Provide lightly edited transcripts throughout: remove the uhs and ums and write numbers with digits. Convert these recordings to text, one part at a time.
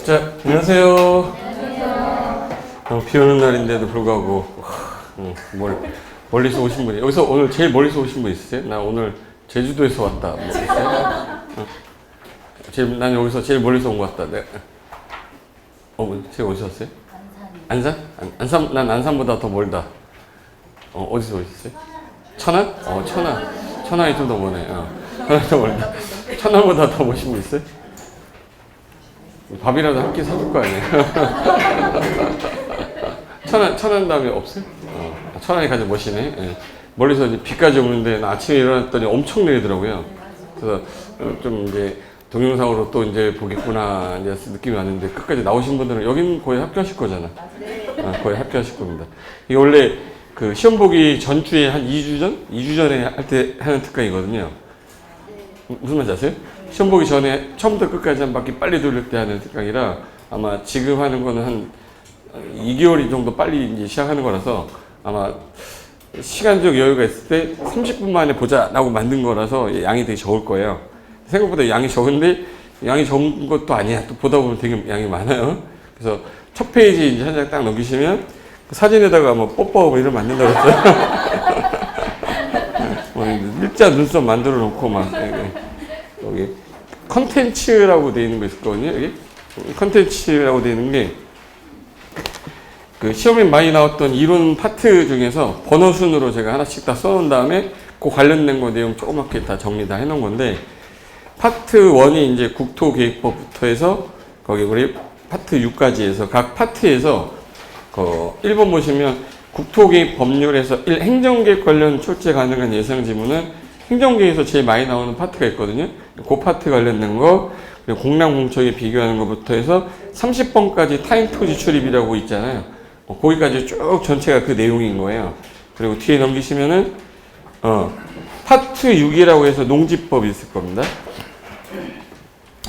자, 안녕하세요. 비 오는 날인데도 불구하고 멀리서 오신 분이 여기서 오늘 제일 멀리서 오신 분 있으세요? 나 오늘 제주도에서 왔다. 뭐 있어요? 난 여기서 제일 멀리서 온 것 같다. 네. 제가 어디서 왔어요? 안산. 안산? 난 안산보다 더 멀다. 어디서 오셨어요? 천안? 천안이 좀 더 머네. 천안이 더 멀다. 천안보다 더 모신 분 있어요? 밥이라도 한 끼 사줄 거 아니에요? 천안 다음에 없어요? 천안이 가장 멋이네. 예. 멀리서 이제 비까지 오는데 나 아침에 일어났더니 엄청 내리더라고요. 그래서 좀 이제 동영상으로 또 이제 보겠구나 이제 느낌이 왔는데 끝까지 나오신 분들은 여긴 거의 합격하실 거잖아. 거의 합격하실 겁니다. 이게 원래 그 시험 보기 전주에 한 2주 전? 2주 전에 할 때 하는 특강이거든요. 무슨 말인지 아세요? 시험 보기 전에 처음부터 끝까지 한 바퀴 빨리 돌릴 때 하는 특강이라 아마 지금 하는 거는 한 2개월 정도 빨리 이제 시작하는 거라서 아마 시간적 여유가 있을 때 30분 만에 보자라고 만든 거라서 양이 되게 적을 거예요. 생각보다 양이 적은데 양이 적은 것도 아니야. 또 보다 보면 되게 양이 많아요. 그래서 첫 페이지 이제 한 장 딱 넘기시면 그 사진에다가 뭐 뽀뽀하고 이러면 안 된다고 했어요. 일자 눈썹 만들어 놓고 막 여기 컨텐츠라고 되어 있는 거 있을 거거든요. 여기 컨텐츠라고 되어 있는 게 그 시험에 많이 나왔던 이론 파트 중에서 번호 순으로 제가 하나씩 다 써놓은 다음에 그 관련된 거 내용 조그맣게 다 정리 다 해놓은 건데 파트 1이 이제 국토계획법부터 해서 거기 우리 파트 6까지 해서 각 파트에서 그 1번 보시면 국토계획 법률에서 행정계획 관련 출제 가능한 예상 지문은 행정계획에서 제일 많이 나오는 파트가 있거든요. 그 파트 관련된 거, 그리고 공량공척에 비교하는 것부터 해서 30번까지 타임 토지 출입이라고 있잖아요. 거기까지 쭉 전체가 그 내용인 거예요. 그리고 뒤에 넘기시면은, 파트 6이라고 해서 농지법이 있을 겁니다.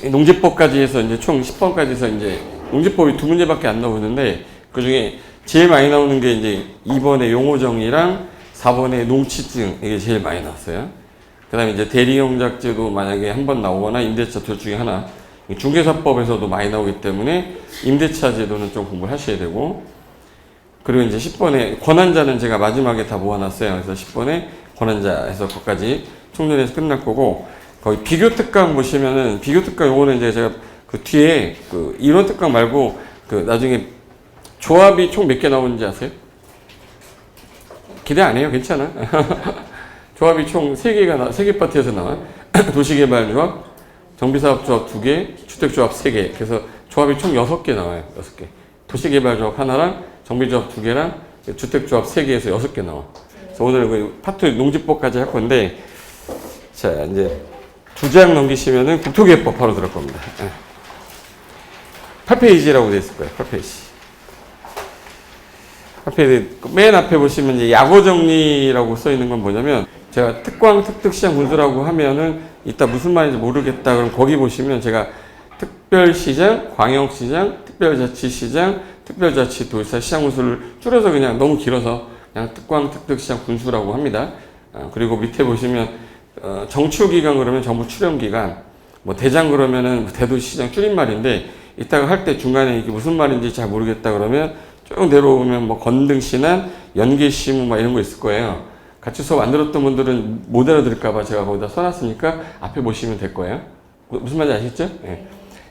농지법까지 해서 이제 총 10번까지 해서 이제 농지법이 2문제밖에 안 나오는데 그 중에 제일 많이 나오는 게 이제 2번의 용어정의랑 4번의 농취증 이게 제일 많이 나왔어요. 그 다음에 이제 대리용작제도 만약에 한 번 나오거나 임대차 둘 중에 하나 중개사법에서도 많이 나오기 때문에 임대차 제도는 좀 공부를 하셔야 되고 그리고 이제 10번에 권한자는 제가 마지막에 다 모아놨어요. 그래서 10번에 권한자에서 거기까지 총론해서 끝날 거고 거기 비교특강 보시면은 비교특강 요거는 이제 제가 그 뒤에 그 이론 특강 말고 그 나중에 조합이 총 몇 개 나오는지 아세요? 기대 안 해요. 괜찮아. 조합이 총 3개 파트에서 나와. 도시개발조합, 정비사업조합 2개, 주택조합 3개. 그래서 조합이 총 6개 나와요. 6개. 도시개발조합 하나랑 정비조합 2개랑 주택조합 3개에서 6개 나와. 그래서 오늘 그 파트 농지법까지 할 건데, 자, 이제 2장 넘기시면은 국토계획법 바로 들어갈 겁니다. 8페이지라고 되어 있을 거예요. 8페이지. 맨 앞에 보시면 이제 약오정리라고 써 있는 건 뭐냐면 제가 특광, 특특시장, 군수라고 하면은 이따 무슨 말인지 모르겠다. 그럼 거기 보시면 제가 특별시장, 광역시장, 특별자치시장, 특별자치도지사, 시장군수를 줄여서 그냥 너무 길어서 그냥 특광, 특특시장, 군수라고 합니다. 그리고 밑에 보시면 정출기관 그러면 정부 출연기관, 뭐 대장 그러면은 대도시장 줄임말인데 이따가 할 때 중간에 이게 무슨 말인지 잘 모르겠다 그러면 쭉 내려오면 뭐 건등신안, 연계시무 막 이런 거 있을 거예요. 같이 수업 안 들었던 분들은 못 알아들을까봐 제가 거기다 써놨으니까 앞에 보시면 될 거예요. 무슨 말인지 아시죠? 네.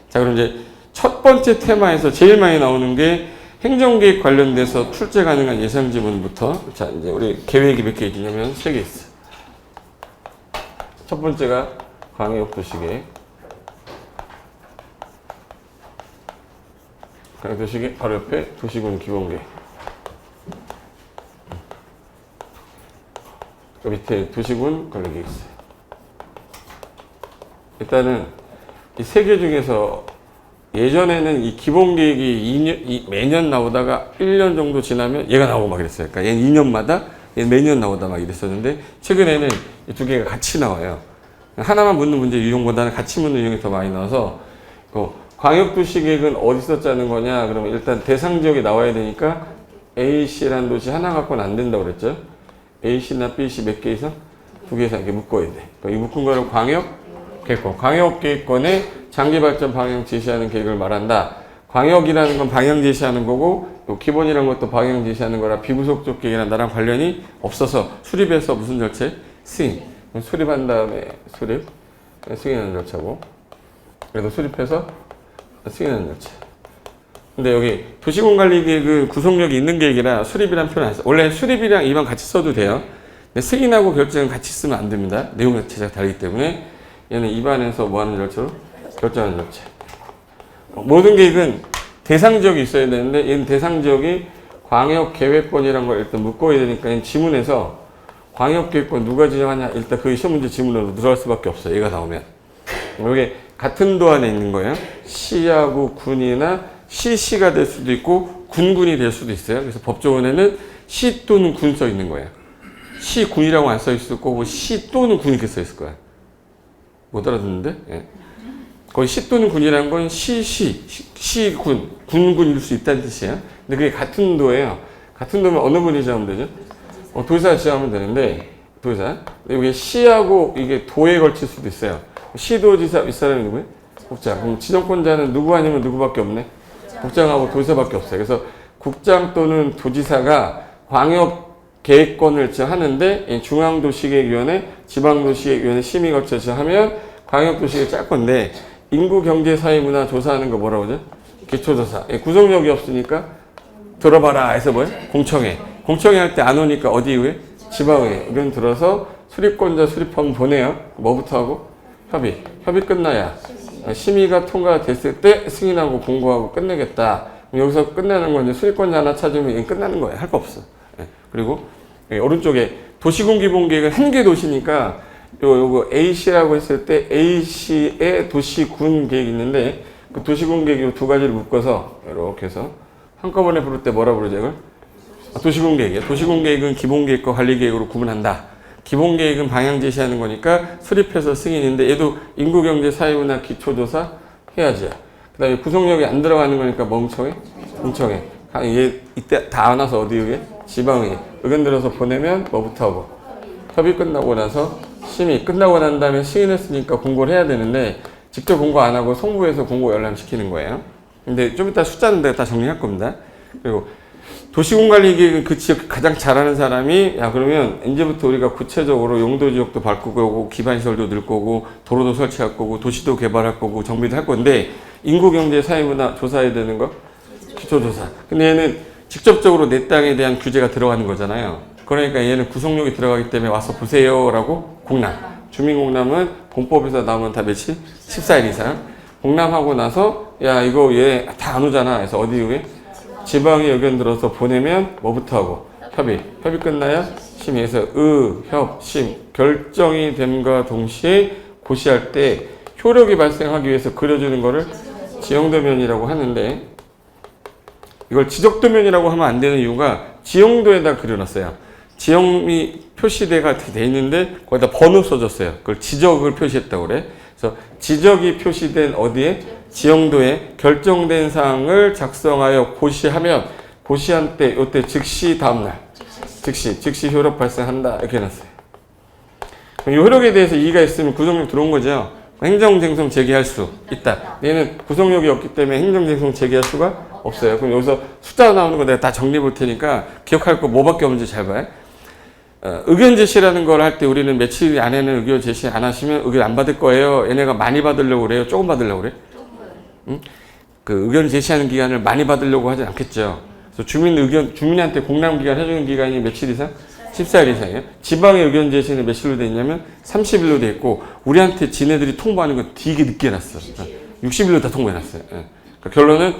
자, 그럼 이제 첫 번째 테마에서 제일 많이 나오는 게 행정계획 관련돼서 출제 가능한 예상 지문부터. 자, 이제 우리 계획이 몇 개 있냐면 3개 있어. 첫 번째가 광역도시계획. 광역도시계획 바로 옆에 도시군 기본계획. 그 밑에 도시군 관리계획 있어요. 일단은 이 3개 중에서 예전에는 이 기본계획이 매년 나오다가 1년 정도 지나면 얘가 나오고 막 이랬어요. 그러니까 얘는 2년마다 얘는 매년 나오다 막 이랬었는데 최근에는 이 2개가 같이 나와요. 하나만 묻는 문제 유형보다는 같이 묻는 유형이 더 많이 나와서 광역도시계획은 어디서 짜는 거냐 그러면 일단 대상 지역에 나와야 되니까 A씨라는 도시 하나 갖고는 안 된다고 그랬죠. A씨나 B씨 몇 개 이상? 2개 이상 이렇게 묶어야 돼. 이 묶은 거를 광역계획권. 광역계획권에 장기발전 방향 제시하는 계획을 말한다. 광역이라는 건 방향 제시하는 거고 또 기본이라는 것도 방향 제시하는 거라 비부속적 계획이랑 나랑 관련이 없어서 수립해서 무슨 절차? 승인. 수립한 다음에 승인하는 절차고 그래도 수립해서 승인하는 절차. 근데 여기 도시공관리계획은 구속력이 있는 계획이라 수립이란 표현 안 써. 원래 수립이랑 입안 같이 써도 돼요. 근데 승인하고 결정은 같이 쓰면 안 됩니다. 내용 자체가 다르기 때문에 얘는 입안에서 뭐 하는 절차로? 결정하는 절차. 모든 계획은 대상지역이 있어야 되는데 얘는 대상지역이 광역계획권이라는 걸 일단 묶어야 되니까 지문에서 광역계획권 누가 지정하냐 일단 그게 시험 문제 지문으로 들어갈 수밖에 없어요. 얘가 나오면. 이게 같은 도 안에 있는 거예요. 시하고 군이나 시가 될 수도 있고 군이 될 수도 있어요. 그래서 법조문에는 시 또는 군 써 있는 거예요. 시 군이라고 안 써 있을 거고 시 또는 군 이렇게 써 있을 거야. 못 알아듣는데? 예. 거기 시 또는 군이라는 건 시 군일 수 있다는 뜻이에요. 근데 그게 같은 도예요. 같은 도면 어느 분이 지하면 되죠? 도지사 지하면 되는데 도지사. 여기 시하고 이게 도에 걸칠 수도 있어요. 시도지사 윗사람이 누구예요? 국장. 그럼 지정권자는 누구 아니면 누구밖에 없네? 국장하고 도지사밖에 없어요. 그래서 국장 또는 도지사가 광역 계획권을 하는데 중앙도시계획위원회, 지방도시계획위원회 심의 거쳐 하면 광역도시계획 짤 건데 인구경제사회문화 조사하는 거 뭐라고 하죠? 기초조사. 구속력이 없으니까 들어봐라 해서 뭐예요? 공청회. 공청회 할 때 안 오니까 어디 의회? 지방의회. 의견 들어서 수립권자 수립하면 보내요. 뭐부터 하고? 협의 끝나야. 심의가 통과됐을 때 승인하고 공고하고 끝내겠다. 여기서 끝내는 건 이제 수립권자 하나 찾으면 끝나는 거예요. 할 거 없어. 그리고 오른쪽에 도시군기본계획은 한 개 도시니까 요거 A시라고 했을 때 A시의 도시군 계획이 있는데 그 도시군 계획 두 가지를 묶어서 이렇게 해서 한꺼번에 부를 때 뭐라 부르죠 이걸? 도시군 계획이에요. 도시군 계획은 기본 계획과 관리 계획으로 구분한다. 기본 계획은 방향 제시하는 거니까 수립해서 승인인데 얘도 인구 경제 사회문화 기초조사 해야죠. 그다음에 구속력이 안 들어가는 거니까 멍청해. 얘 이때 다 안 와서 어디 의회? 지방의회. 의견 들어서 보내면 뭐부터 하고? 협의 끝나고 나서 심의 끝나고 난 다음에 승인했으니까 공고를 해야 되는데 직접 공고 안 하고 송부에서 공고 열람시키는 거예요. 근데 좀 이따 숫자는 내가 다 정리할 겁니다. 그리고 도시공관리계획은 그 지역 가장 잘하는 사람이 그러면 이제부터 우리가 구체적으로 용도지역도 바꾸고 기반시설도 늘 거고 도로도 설치할 거고 도시도 개발할 거고 정비도 할 건데 인구경제 사회문화 조사해야 되는 거? 기초조사. 근데 얘는 직접적으로 내 땅에 대한 규제가 들어가는 거잖아요. 그러니까 얘는 구속력이 들어가기 때문에 와서 보세요 라고 공람. 주민공람은 공법에서 나오면 다 며칠? 14일 이상. 공람하고 나서 이거 얘 다 안 오잖아. 그래서 어디 의회? 지방의 의견 들어서 보내면 뭐부터 하고? 협의 끝나야 심의해서 심 결정이 됨과 동시에 고시할 때 효력이 발생하기 위해서 그려주는 거를 지형도면이라고 하는데 이걸 지적도면이라고 하면 안 되는 이유가 지형도에다 그려놨어요. 지형이 표시대가 돼 있는데 거기다 번호 써줬어요. 그걸 지적을 표시했다고 그래. 그래서 지적이 표시된 어디에? 지형도에 결정된 사항을 작성하여 고시하면 고시한 때 이때 즉시 다음날 즉시 효력 발생한다 이렇게 해놨어요. 이 효력에 대해서 이의가 있으면 구속력 들어온 거죠. 행정쟁송 제기할 수 있다. 얘는 구속력이 없기 때문에 행정쟁송 제기할 수가 없어요. 그럼 여기서 숫자 나오는 거 내가 다 정리해 볼 테니까 기억할 거 뭐밖에 없는지 잘 봐요. 의견 제시라는 걸 할 때 우리는 며칠 안에는 의견 제시 안 하시면 의견 안 받을 거예요. 얘네가 많이 받으려고 그래요? 조금 받으려고 그래? 응? 그 의견 제시하는 기간을 많이 받으려고 하지 않겠죠. 그래서 주민한테 공람 기간 해주는 기간이 며칠 이상? 14일 이상이에요. 지방의 의견 제시는 며칠로 돼 있냐면 30일로 돼 있고 우리한테 지네들이 통보하는 건 되게 늦게 해놨어. 60일로 다 통보해놨어요. 그러니까 결론은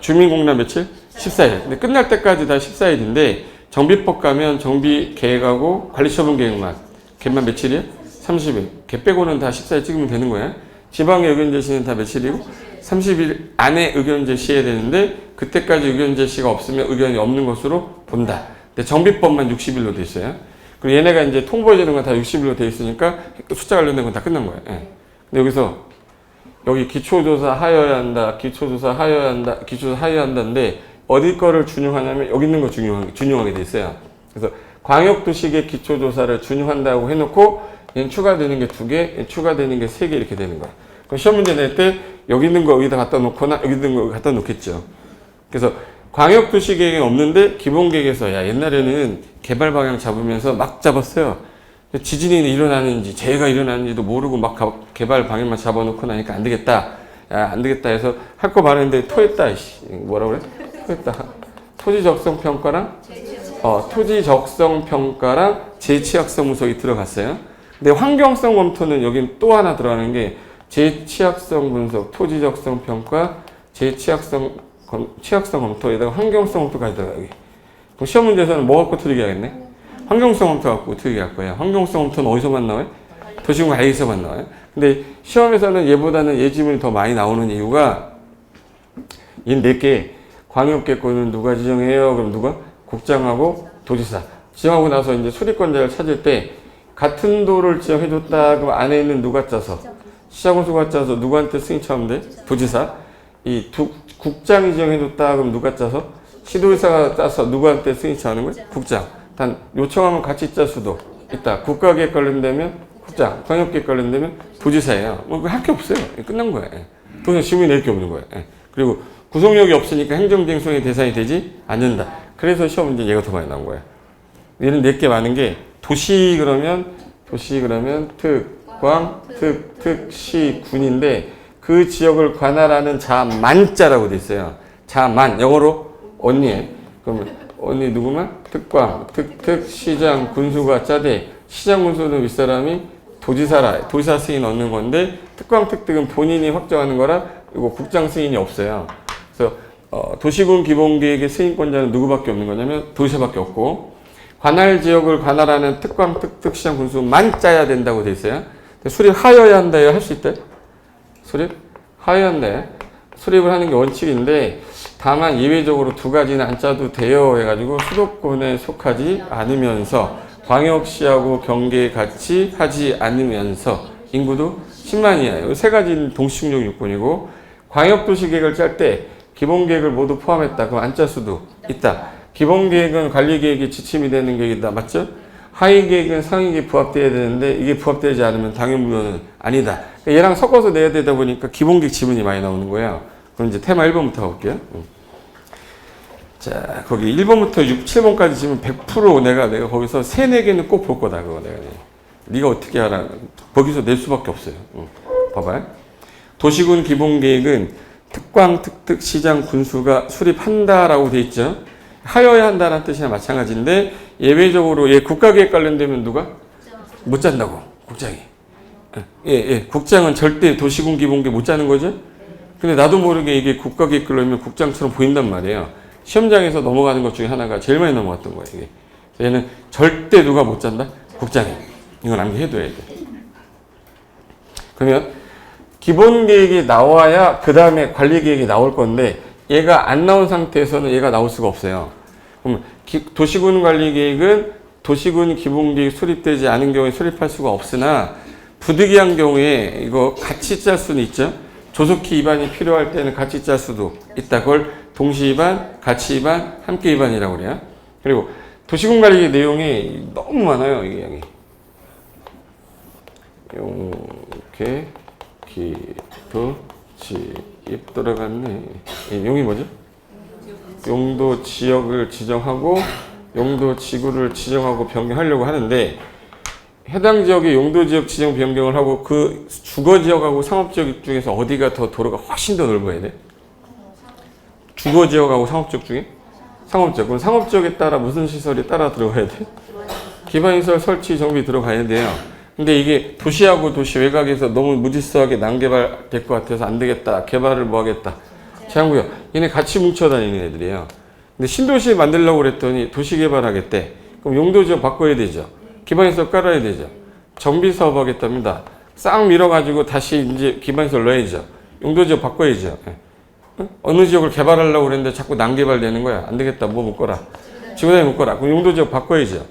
주민 공람 며칠? 14일. 근데 끝날 때까지 다 14일인데 정비법 가면 정비 계획하고 관리처분 계획만 걔만 며칠이야? 30일. 걔 빼고는 다 14일 찍으면 되는 거야. 지방의 의견 제시는 다 며칠이고 30일 안에 의견 제시해야 되는데 그때까지 의견 제시가 없으면 의견이 없는 것으로 본다. 근데 정비법만 60일로 돼 있어요. 그리고 얘네가 이제 통보해주는 건 다 60일로 돼 있으니까 숫자 관련된 건 다 끝난 거예요. 근데 여기서 여기 기초조사 하여야 한다, 기초조사 하여야 한다인데 어디 거를 준용하냐면 여기 있는 거 준용하게 돼 있어요. 그래서 광역도시계 기초조사를 준용한다고 해놓고 얘는 추가되는 게 2개, 추가되는 게 3개 이렇게 되는 거야. 그럼 시험 문제 낼 때 여기 있는 거 여기다 갖다 놓거나 여기 있는 거 여기 갖다 놓겠죠. 그래서 광역도시계획은 없는데 기본계획에서 야 옛날에는 개발 방향 잡으면서 막 잡았어요. 지진이 일어나는지 재해가 일어나는지도 모르고 막 개발 방향만 잡아놓고 나니까 안 되겠다. 야, 안 되겠다 해서 할 거 많은데 토했다. 뭐라 그래? 토했다. 토지적성평가랑 재취약성 분석이 들어갔어요. 근데 환경성 검토는 여긴 또 하나 들어가는 게 재취약성 분석, 토지적성 평가, 취약성 검토에다가 환경성 검토까지 들어가요. 여기. 그럼 시험 문제에서는 뭐 갖고 틀리게 하겠네? 환경성 검토 갖고 틀리게 할 거예요. 환경성 검토는 어디서만 나와요? 도시공사에서만 나와요. 근데 시험에서는 얘보다는 얘 지문이 더 많이 나오는 이유가 이 4개 광역계획권은 누가 지정해요? 그럼 누가? 국장하고 도지사. 지정하고 나서 이제 수리권자를 찾을 때 같은 도를 지정해줬다. 그럼 안에 있는 누가 짜서? 시장군수가 짜서 누구한테 승인차하면 돼? 도지사. 국장이 지정해줬다. 그럼 누가 짜서? 시도지사가 짜서 누구한테 승인차하는 거예요? 국장. 단 요청하면 같이 짤 수도 있다. 국가계획 관련되면 국장, 광역계획 관련되면 도지사예요. 뭐 할 게 없어요. 끝난 거예요. 더 이상 질문이 낼 게 없는 거예요. 그리고 구속력이 없으니까 행정쟁송의 대상이 되지 않는다. 그래서 시험 문제 얘가 더 많이 나온 거예요. 얘는 4개 많은 게 도시 그러면 특광, 특시, 군인데 그 지역을 관할하는 자만자라고 돼 있어요. 자만 영어로 언니에 그러면 언니 누구만? 특광, 시장, 군수가 짜대. 시장, 군수는 윗사람이 도지사라. 도지사 승인 얻는 건데 특광, 특은 본인이 확정하는 거라 이거 국장 승인이 없어요. 그래서 도시군 기본계획의 승인권자는 누구밖에 없는 거냐면 도지사밖에 없고 관할 지역을 관할하는 특광, 시장, 군수만 짜야 된다고 돼 있어요. 수립하여야 한다요? 할 수 있대? 수립하여야 한대. 수립을 하는 게 원칙인데 다만 예외적으로 2가지는 안 짜도 돼요 해가지고 수도권에 속하지 않으면서 광역시하고 경계에 같이 하지 않으면서 인구도 10만이에요. 3가지는 동시충족 요건이고 광역도시계획을 짤 때 기본계획을 모두 포함했다. 그럼 안 짤 수도 있다. 기본계획은 관리계획이 지침이 되는 계획이다. 맞죠? 하위계획은 상위계획 부합돼야 되는데 이게 부합되지 않으면 당연무효는 아니다. 얘랑 섞어서 내야 되다 보니까 기본계획 지문이 많이 나오는 거예요. 그럼 이제 테마 1번부터 가볼게요. 자, 거기 1번부터 7번까지 지금 100% 내가 거기서 3, 4개는 꼭 볼 거다. 그거 내가. 네가 어떻게 알아? 거기서 낼 수밖에 없어요. 봐봐요. 도시군 기본계획은 특광, 시장, 군수가 수립한다라고 돼 있죠. 하여야 한다는 뜻이나 마찬가지인데 예외적으로 얘 국가계획 관련되면 누가? 못 짠다고. 국장이. 국장은 절대 도시군 기본계획 못 짜는 거죠. 근데 나도 모르게 이게 국가계획 그러면 국장처럼 보인단 말이에요. 시험장에서 넘어가는 것 중에 하나가 제일 많이 넘어갔던 거예요. 이게. 얘는 절대 누가 못 짠다? 국장이. 이건 암기해둬야 돼. 그러면 기본계획이 나와야 그 다음에 관리계획이 나올 건데 얘가 안 나온 상태에서는 얘가 나올 수가 없어요. 그럼 도시군 관리계획은 도시군 기본계획 수립되지 않은 경우에 수립할 수가 없으나 부득이한 경우에 이거 같이 짤 수는 있죠. 조속히 입안이 필요할 때는 같이 짤 수도 있다. 그걸 동시 입안, 같이 입안, 함께 입안이라고 그래요. 그리고 도시군 관리계획 내용이 너무 많아요. 이게 여기. 용계, 기도, 지입 들어갔네. 용이 뭐죠? 용도 지역을 지정하고 용도 지구를 지정하고 변경하려고 하는데 해당 지역의 용도 지역 지정 변경을 하고 그 주거 지역하고 상업 지역 중에서 어디가 더 도로가 훨씬 더 넓어야 돼? 주거 지역하고 상업 지역 중에? 상업 지역. 그럼 상업 지역에 따라 무슨 시설이 따라 들어가야 돼? 기반시설 설치 정비 들어가야 돼요. 근데 이게 도시하고 도시 외곽에서 너무 무질서하게 난개발 될 것 같아서 안 되겠다. 개발을 뭐 하겠다. 제한구역. 얘네 같이 뭉쳐 다니는 애들이에요. 근데 신도시 만들려고 그랬더니 도시 개발하겠대. 그럼 용도 지역 바꿔야 되죠. 기반시설 깔아야 되죠. 정비 사업 하겠답니다. 싹 밀어가지고 다시 이제 기반시설 넣어야죠. 용도 지역 바꿔야죠. 어느 지역을 개발하려고 그랬는데 자꾸 난개발되는 거야. 안 되겠다. 뭐 묶어라. 지구단위 묶어라. 그럼 용도 지역 바꿔야죠.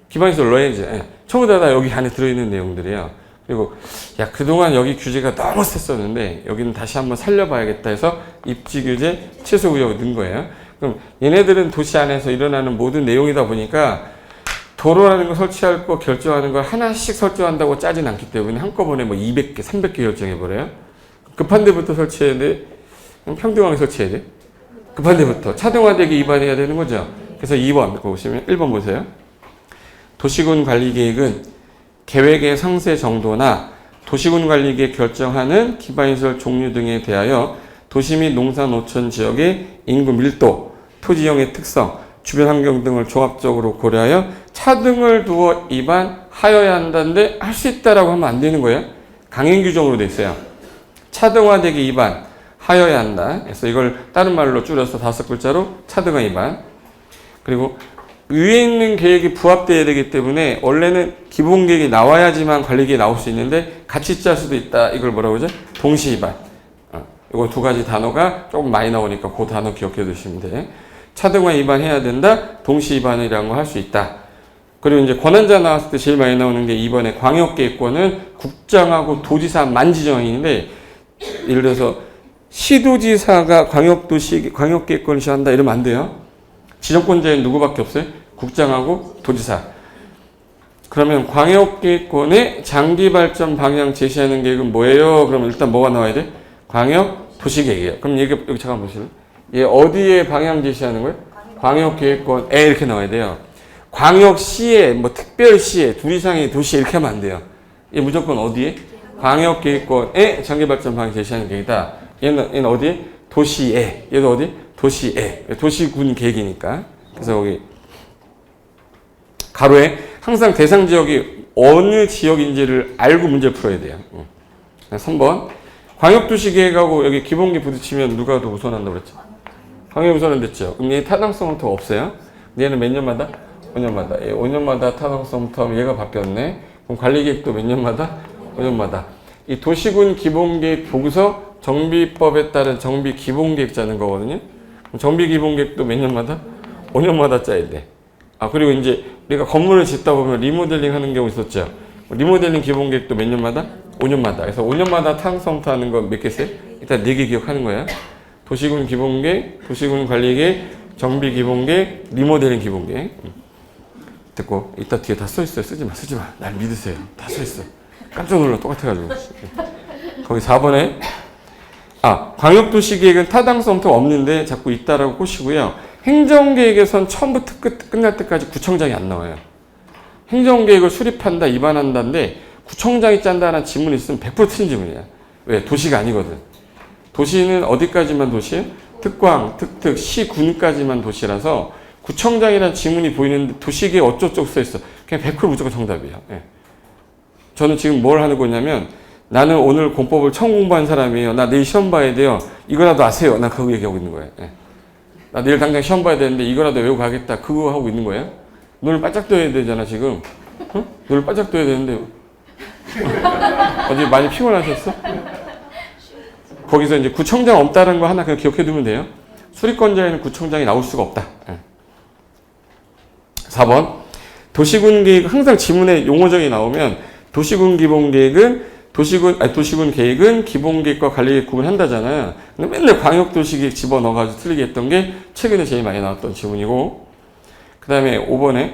기반시설 넣어야죠. 전부 다 여기 안에 들어있는 내용들이에요. 그리고 야 그동안 여기 규제가 너무 셌었는데 여기는 다시 한번 살려봐야겠다 해서 입지 규제 취소 구역을 넣은 거예요. 그럼 얘네들은 도시 안에서 일어나는 모든 내용이다 보니까 도로라는 거 설치할 거 결정하는 걸 하나씩 설정한다고 짜진 않기 때문에 한꺼번에 뭐 200개, 300개 결정해버려요. 급한 데부터 설치해야 돼? 평등하게 설치해야 돼? 급한 데부터. 차등화되게 입안해야 되는 거죠. 그래서 2번 보시면 1번 보세요. 도시군 관리계획은 계획의 상세 정도나 도시군 관리계획 결정하는 기반시설 종류 등에 대하여 도시 및 농사노천 지역의 인구 밀도, 토지형의 특성, 주변 환경 등을 종합적으로 고려하여 차등을 두어 입안하여야 한다는데 할 수 있다라고 하면 안 되는 거예요. 강행 규정으로 돼 있어요. 차등화되게 입안하여야 한다. 그래서 이걸 다른 말로 줄여서 5글자로 차등화 입안. 그리고 위에 있는 계획이 부합되어야 되기 때문에 원래는 기본 계획이 나와야지만 관리계획이 나올 수 있는데 같이 짤 수도 있다. 이걸 뭐라고 하죠? 동시 입안. 이거 두 가지 단어가 조금 많이 나오니까 그 단어 기억해 두시면 돼. 차등화 입안해야 된다. 동시 입안이라는 거 할 수 있다. 그리고 이제 권한자 나왔을 때 제일 많이 나오는 게 이번에 광역계획권은 국장하고 도지사만 지정인데 예를 들어서 시도지사가 광역계획권을 시한다 이러면 안 돼요. 지정권자는 누구밖에 없어요? 국장하고 도지사. 그러면 광역계획권의 장기발전 방향 제시하는 계획은 뭐예요? 그러면 일단 뭐가 나와야 돼? 광역도시계획이에요. 그럼 여기 잠깐 보실래요? 얘 어디에 방향 제시하는 거예요? 광역계획권에 이렇게 나와야 돼요. 광역시에, 뭐 특별시에, 둘 이상의 도시에 이렇게 하면 안 돼요. 얘 무조건 어디에? 광역계획권에 장기발전 방향 제시하는 계획이다. 얘는 어디에? 도시에. 얘도 어디? 도시에. 도시군 계획이니까. 그래서 여기 가로에 항상 대상 지역이 어느 지역인지를 알고 문제를 풀어야 돼요. 3번. 광역도시계획하고 여기 기본계 부딪히면 누가 더 우선한다고 그랬죠? 광역이 우선은 됐죠. 그럼 얘 타당성은 더 없어요. 얘는 몇 년마다? 5년마다. 얘 5년마다 타당성부터 얘가 바뀌었네. 그럼 관리계획도 몇 년마다? 5년마다. 이 도시군 기본계획 보고서 정비법에 따른 정비 기본계획 짜는 거거든요. 그럼 정비 기본계획도 몇 년마다? 5년마다 짜야 돼. 그리고 이제 우리가 건물을 짓다 보면 리모델링 하는 경우 있었죠. 리모델링 기본계획도 몇 년마다? 5년마다. 그래서 5년마다 타당성부터 하는 거 몇 개세요? 일단 4개 기억하는 거야. 도시군 기본계획, 도시군 관리계획, 정비 기본계획, 리모델링 기본계획. 됐고, 이따 뒤에 다 써있어요. 쓰지 마. 날 믿으세요. 다 써있어. 깜짝 놀라 똑같아가지고. 거기 4번에 광역도시계획은 타당성부터 없는데 자꾸 있다라고 꼬시고요. 행정계획에선 처음부터 끝날 때까지 구청장이 안 나와요. 행정계획을 수립한다, 입안한다인데 구청장이 짠다는 지문이 있으면 100% 틀린 지문이야. 왜? 도시가 아니거든. 도시는 어디까지만 도시예요? 특광, 특특, 시군까지만 도시라서 구청장이라는 지문이 보이는데 도시계획 어쩌고 써있어. 그냥 100% 무조건 정답이야. 예. 저는 지금 뭘 하는 거냐면 나는 오늘 공법을 처음 공부한 사람이에요. 나 내일 시험 봐야 돼요. 이거라도 아세요. 나 그거 얘기하고 있는 거예요. 예. 나 내일 당장 시험 봐야 되는데 이거라도 외우고 가겠다. 그거 하고 있는 거예요. 눈을 바짝 떠야 되잖아 지금. 어? 눈을 바짝 떠야 되는데 어디 많이 피곤하셨어? 거기서 이제 구청장 없다는 거 하나 그냥 기억해 두면 돼요. 수리권자에는 구청장이 나올 수가 없다. 예. 4번. 도시군 계획, 항상 지문에 용어적이 나오면 도시군 기본계획은 도시군 계획은 기본계획과 관리계획 구분한다잖아요. 근데 맨날 광역도시계획 집어넣어가지고 틀리게 했던 게 최근에 제일 많이 나왔던 지문이고, 그 다음에 5번에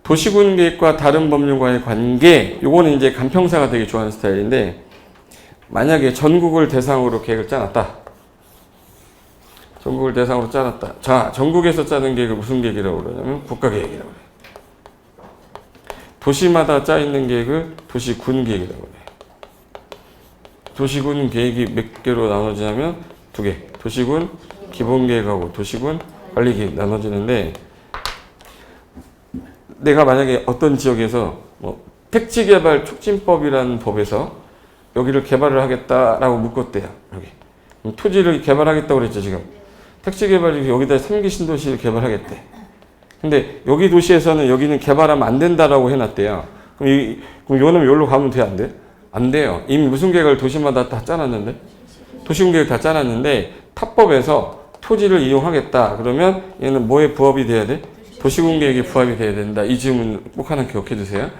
도시군 계획과 다른 법률과의 관계, 요거는 이제 간평사가 되게 좋아하는 스타일인데, 만약에 전국을 대상으로 계획을 짜놨다. 전국을 대상으로 짜놨다. 자, 전국에서 짜는 계획을 무슨 계획이라고 그러냐면 국가계획이라고 해요. 도시마다 짜있는 계획을 도시군 계획이라고 해요. 도시군 계획이 몇 개로 나눠지냐면 2개. 도시군 기본계획하고 도시군 관리계획 나눠지는데, 내가 만약에 어떤 지역에서 택지개발 촉진법이라는 법에서 여기를 개발을 하겠다라고 묶었대요. 여기. 토지를 개발하겠다고 그랬죠, 지금. 택지개발이 여기다 3기 신도시를 개발하겠대. 근데 여기 도시에서는 여기는 개발하면 안 된다라고 해놨대요. 그럼 요놈이 여기로 가면 돼, 안 돼? 안 돼요. 이미 무슨 계획을 도시마다 다 짜놨는데? 도시군 계획 다 짜놨는데 탑법에서 토지를 이용하겠다. 그러면 얘는 뭐에 부합이 돼야 돼? 도시군 계획에 부합이 돼야 된다. 이 질문 꼭 하나 기억해 두세요.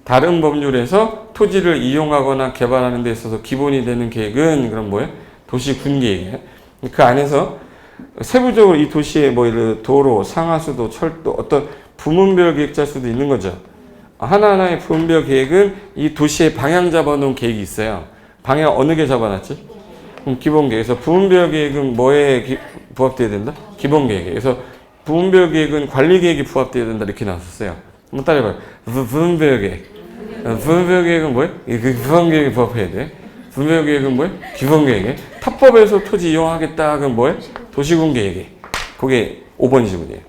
다른 법률에서 토지를 이용하거나 개발하는 데 있어서 기본이 되는 계획은 그럼 뭐예요? 도시군 계획이에요. 그 안에서 세부적으로 이 도시에 도로, 상하수도, 철도, 어떤 부문별 계획 짤 수도 있는 거죠. 하나하나의 부문별 계획은 이 도시의 방향 잡아놓은 계획이 있어요. 방향 어느 게 잡아놨지? 그럼 기본계획에서 부분별 계획은 뭐에 부합돼야 된다? 기본계획에. 그래서 부분별 계획은 관리계획이 부합돼야 된다 이렇게 나왔었어요. 한번 따라해봐요. 부분별 계획. 부분별 계획은 뭐예요? 기본계획에 부합해야 돼. 부분별 계획은 뭐예요? 기본계획에. 탑법에서 토지 이용하겠다 그럼 뭐예요? 도시군 계획에. 그게 5번 지문이에요.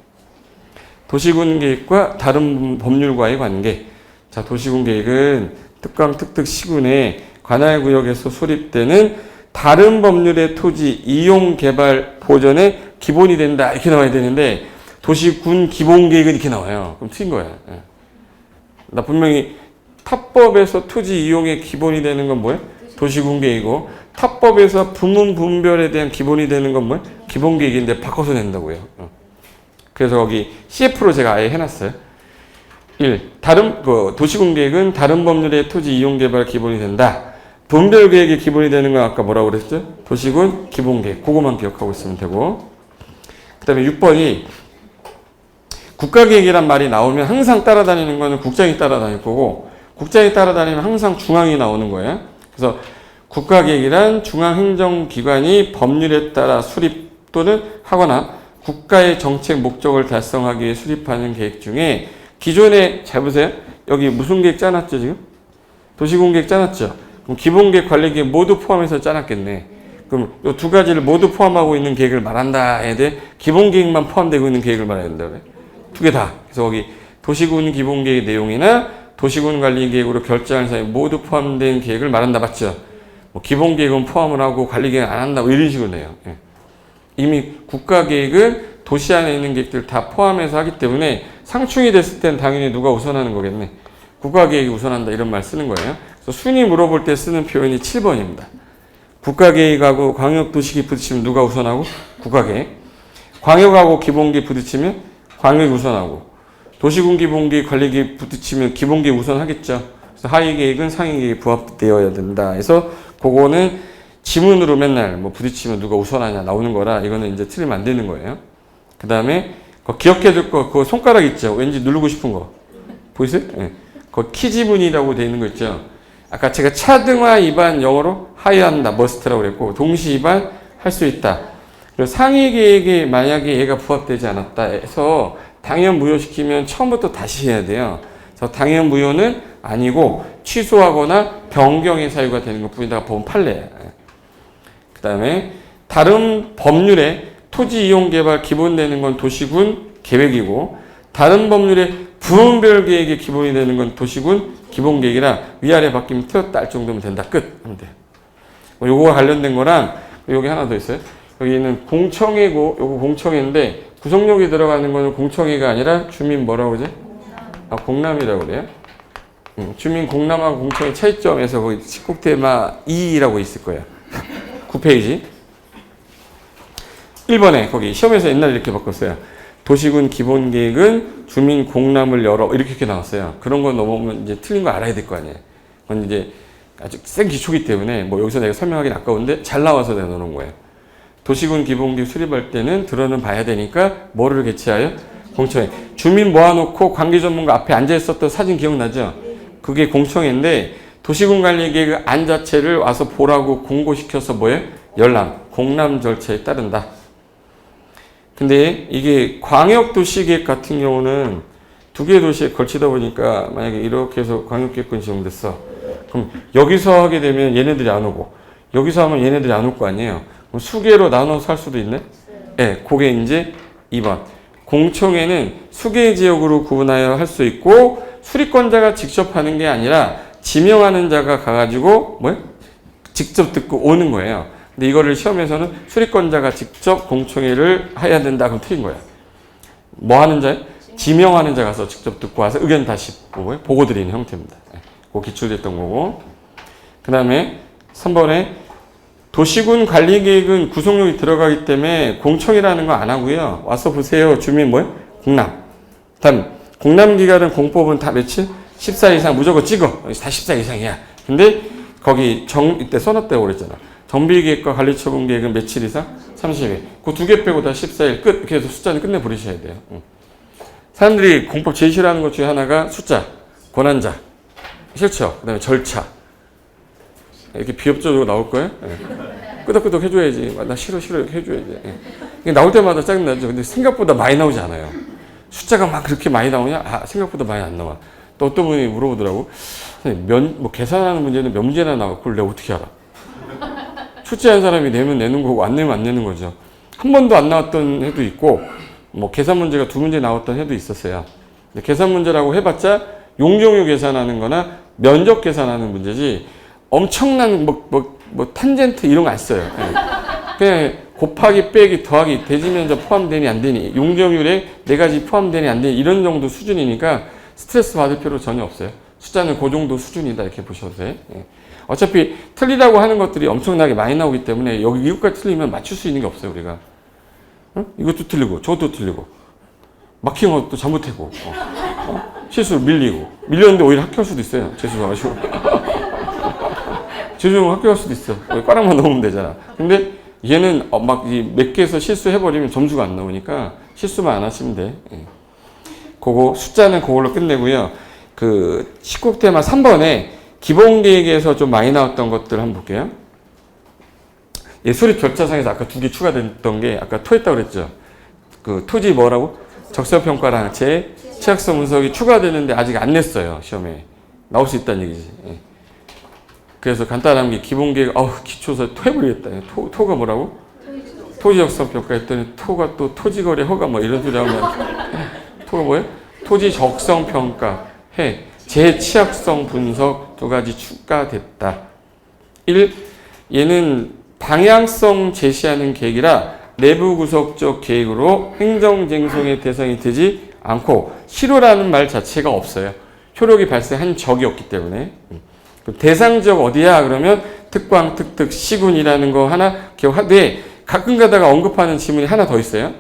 도시군 계획과 다른 법률과의 관계. 자, 도시군 계획은 특강 특특 시군의 관할 구역에서 수립되는 다른 법률의 토지 이용 개발 보전의 기본이 된다 이렇게 나와야 되는데 도시군 기본 계획은 이렇게 나와요. 그럼 틀린 거야. 예. 나 분명히 탑법에서 토지 이용의 기본이 되는 건 뭐예요? 도시군 계획이고 탑법에서 부문 분별에 대한 기본이 되는 건 뭐예요? 기본 계획인데 바꿔서 낸다고요. 그래서 거기 CF로 제가 아예 해놨어요. 1. 도시군 계획은 다른 법률의 토지 이용 개발 기본이 된다. 분별 계획의 기본이 되는 건 아까 뭐라고 그랬죠? 도시군 기본 계획. 그거만 기억하고 있으면 되고. 그 다음에 6번이 국가계획이란 말이 나오면 항상 따라다니는 거는 국장이 따라다닐 거고 국장이 따라다니면 항상 중앙이 나오는 거예요. 그래서 국가계획이란 중앙행정기관이 법률에 따라 수립 또는 하거나 국가의 정책 목적을 달성하기 위해 수립하는 계획 중에 기존에 잘 보세요. 여기 무슨 계획 짜놨죠 지금? 도시군 계획 짜놨죠? 그럼 기본계획, 관리계획 모두 포함해서 짜놨겠네. 그럼 이 두 가지를 모두 포함하고 있는 계획을 말한다 해야 돼? 기본계획만 포함되고 있는 계획을 말해야 된다 그래? 두 개 다. 그래서 거기 도시군 기본계획 내용이나 도시군 관리계획으로 결정한 사항이 모두 포함된 계획을 말한다 맞죠? 뭐 기본계획은 포함을 하고 관리계획은 안 한다 뭐 이런 식으로 내요. 예. 이미 국가계획은 도시 안에 있는 계획들 다 포함해서 하기 때문에 상충이 됐을 땐 당연히 누가 우선하는 거겠네. 국가계획이 우선한다 이런 말 쓰는 거예요. 그래서 순위 물어볼 때 쓰는 표현이 7번입니다. 국가계획하고 광역도시계획 부딪히면 누가 우선하고? 국가계획. 광역하고 기본계획 부딪히면 광역이 우선하고 도시군 기본계획 관리계획 부딪히면 기본계획 우선하겠죠. 그래서 하위계획은 상위계획에 부합되어야 된다. 그래서 그거는 지문으로 맨날 뭐 부딪히면 누가 우선하냐 나오는 거라 이거는 이제 틀리면 안 되는 거예요. 그 다음에 기억해 둘 거 그거 손가락 있죠. 왠지 누르고 싶은 거 보이세요? 네. 그 키지문이라고 되어 있는 거 있죠. 아까 제가 차등화 위반 영어로 하이한다 머스트라고 그랬고 동시 위반 할 수 있다. 그리고 상위 계획에 만약에 얘가 부합되지 않았다 해서 당연 무효시키면 처음부터 다시 해야 돼요. 그래서 당연 무효는 아니고 취소하거나 변경의 사유가 되는 것 뿐이다. 법은 판례예요. 그 다음에 다른 법률에 토지 이용 개발 기본되는 건 도시군 계획이고 다른 법률에 부분별 계획의 기본이 되는 건 도시군 기본 계획이라 위아래 바뀌면 틀렸다 할 정도면 된다. 끝 하면 돼요. 요거와 관련된 거랑 여기 하나 더 있어요. 여기는 공청회고 요거 공청회인데 구속력이 들어가는 거는 공청회가 아니라 주민 뭐라고 그러지? 공람이라고 그래요. 주민 공람하고 공청회 차이점에서 거기 19테마 2라고 있을 거예요. 9페이지. 1번에 거기 시험에서 옛날에 이렇게 바꿨어요. 도시군 기본계획은 주민 공람을 열어 이렇게 나왔어요. 그런 거 넘어오면 이제 틀린 거 알아야 될 거 아니에요. 그건 이제 아주 센 기초기 때문에 뭐 여기서 내가 설명하기는 아까운데 잘 나와서 내가 넣어놓은 거예요. 도시군 기본계획 수립할 때는 들어는 봐야 되니까 뭐를 개최하여? 공청회. 주민 모아놓고 관계 전문가 앞에 앉아 있었던 사진 기억나죠? 그게 공청회인데 도시군 관리계획 안 자체를 와서 보라고 공고시켜서 뭐예요? 열람, 공람 절차에 따른다. 근데 이게 광역도시계획 같은 경우는 두 개의 도시에 걸치다 보니까 만약에 이렇게 해서 광역계획권 지정됐어. 그럼 여기서 하게 되면 얘네들이 안 오고 여기서 하면 얘네들이 안 올 거 아니에요. 그럼 수개로 나눠서 할 수도 있네? 네, 그게 이제 2번. 공청회는 수개 지역으로 구분하여 할 수 있고 수리권자가 직접 하는 게 아니라 지명하는 자가 가가지고 뭐예요? 직접 듣고 오는 거예요. 근데 이거를 시험에서는 수리권자가 직접 공청회를 해야 된다 그럼 틀린 거예요. 뭐 하는 자예요? 지명하는 자가 가서 직접 듣고 와서 의견 다시 보고 드리는 형태입니다. 그 기출됐던 거고. 그 다음에 3번에 도시군 관리계획은 구속력이 들어가기 때문에 공청이라는 거 안 하고요. 와서 보세요. 주민 뭐예요? 공람. 다음 공람기간은 공법은 다 며칠? 14일 이상 무조건 찍어. 다 14일 이상이야. 근데 거기 이때 써놨다고 그랬잖아. 정비계획과 관리처분계획은 며칠 이상? 30일. 그 두 개 빼고 다 14일 끝. 이렇게 해서 숫자는 끝내버리셔야 돼요. 사람들이 공법 제일 싫어하는 것 중에 하나가 숫자, 권한자. 싫죠? 그 다음에 절차. 이렇게 비협조적으로 나올 거예요? 네. 끄덕끄덕 해줘야지. 나 싫어 이렇게 해줘야지. 이게 나올 때마다 짜증나죠. 근데 생각보다 많이 나오지 않아요. 숫자가 막 그렇게 많이 나오냐? 생각보다 많이 안 나와. 또 어떤 분이 물어보더라고. 뭐 계산하는 문제는 몇 문제나 나와. 그걸 내가 어떻게 알아? 출제한 사람이 내면 내는 거고 안 내면 안 내는 거죠. 한 번도 안 나왔던 해도 있고 뭐 계산 문제가 2문제 나왔던 해도 있었어요. 근데 계산 문제라고 해봤자 용적률 계산하는 거나 면적 계산하는 문제지 엄청난 뭐 탄젠트 이런 거 안 써요. 그냥 곱하기 빼기 더하기 대지면적 포함되니 안 되니 용적률에 4가지 포함되니 안 되니 이런 정도 수준이니까 스트레스 받을 필요 전혀 없어요. 숫자는 그 정도 수준이다 이렇게 보셔도 돼요. 어차피 틀리다고 하는 것들이 엄청나게 많이 나오기 때문에 여기 이것까지 틀리면 맞출 수 있는 게 없어요 우리가. 이것도 틀리고 저것도 틀리고 막힌 것도 잘못하고 실수로 밀렸는데 오히려 합격할 수도 있어요. 재수 가지고 재수는 합격할 수도 있어. 꽈락만 넣으면 되잖아. 근데 얘는 막 몇 개에서 실수해버리면 점수가 안 나오니까 실수만 안 하시면 돼. 그거 숫자는 그걸로 끝내고요. 그 19 테마 3번에 기본 계획에서 좀 많이 나왔던 것들 한번 볼게요. 수립 절차상에서 아까 2개 추가됐던 게 아까 토했다고 그랬죠. 그 토지 뭐라고? 적성평가랑 취약성 분석이 추가되는데 아직 안 냈어요. 시험에. 나올 수 있다는 얘기지. 그래서 간단한 게 기본 계획, 기초서 토해버리겠다. 토가 뭐라고? 토지 적성평가 했더니 토가 또 토지거래 허가 뭐 이런 소리 하면 토가 뭐예요? 토지 적성평가 해. 재취약성 분석 2가지 추가됐다. 1. 얘는 방향성 제시하는 계획이라 내부 구석적 계획으로 행정쟁송의 대상이 되지 않고 실효라는 말 자체가 없어요. 효력이 발생한 적이 없기 때문에. 대상지역 어디야? 그러면 특광, 특특, 시군이라는 거 하나 기억하되 가끔 가다가 언급하는 지문이 하나 더 있어요.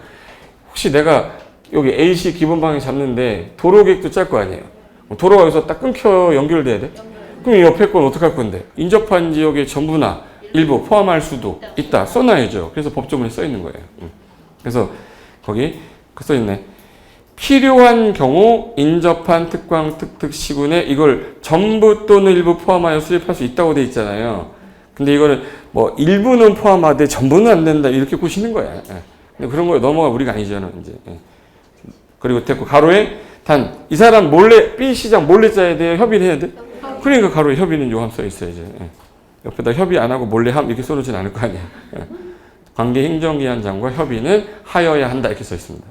혹시 내가 여기 A시 기본 방향 잡는데 도로 계획도 짤 거 아니에요. 도로가 여기서 딱 끊겨 연결돼야 돼? 그럼 옆에 건 어떡할 건데? 인접한 지역의 전부나 일부 포함할 수도 있다. 써놔야죠. 그래서 법조문에 써 있는 거예요. 그래서 거기 써 있네. 필요한 경우 인접한 특광, 특특 시군에 이걸 전부 또는 일부 포함하여 수립할 수 있다고 돼 있잖아요. 근데 이거는 뭐 일부는 포함하되 전부는 안 된다 이렇게 보시는 거야. 근데 그런 거에 넘어가 우리가 아니잖아 이제. 그리고 됐고 가로에 단 이 사람 몰래 B 시장 몰래 짜야 돼요. 협의를 해야 돼. 그러니까 가로에 협의는 요함 써 있어야지. 옆에다 협의 안 하고 몰래 함 이렇게 써놓진 않을 거 아니야. 관계 행정기관장과 협의는 하여야 한다 이렇게 써 있습니다.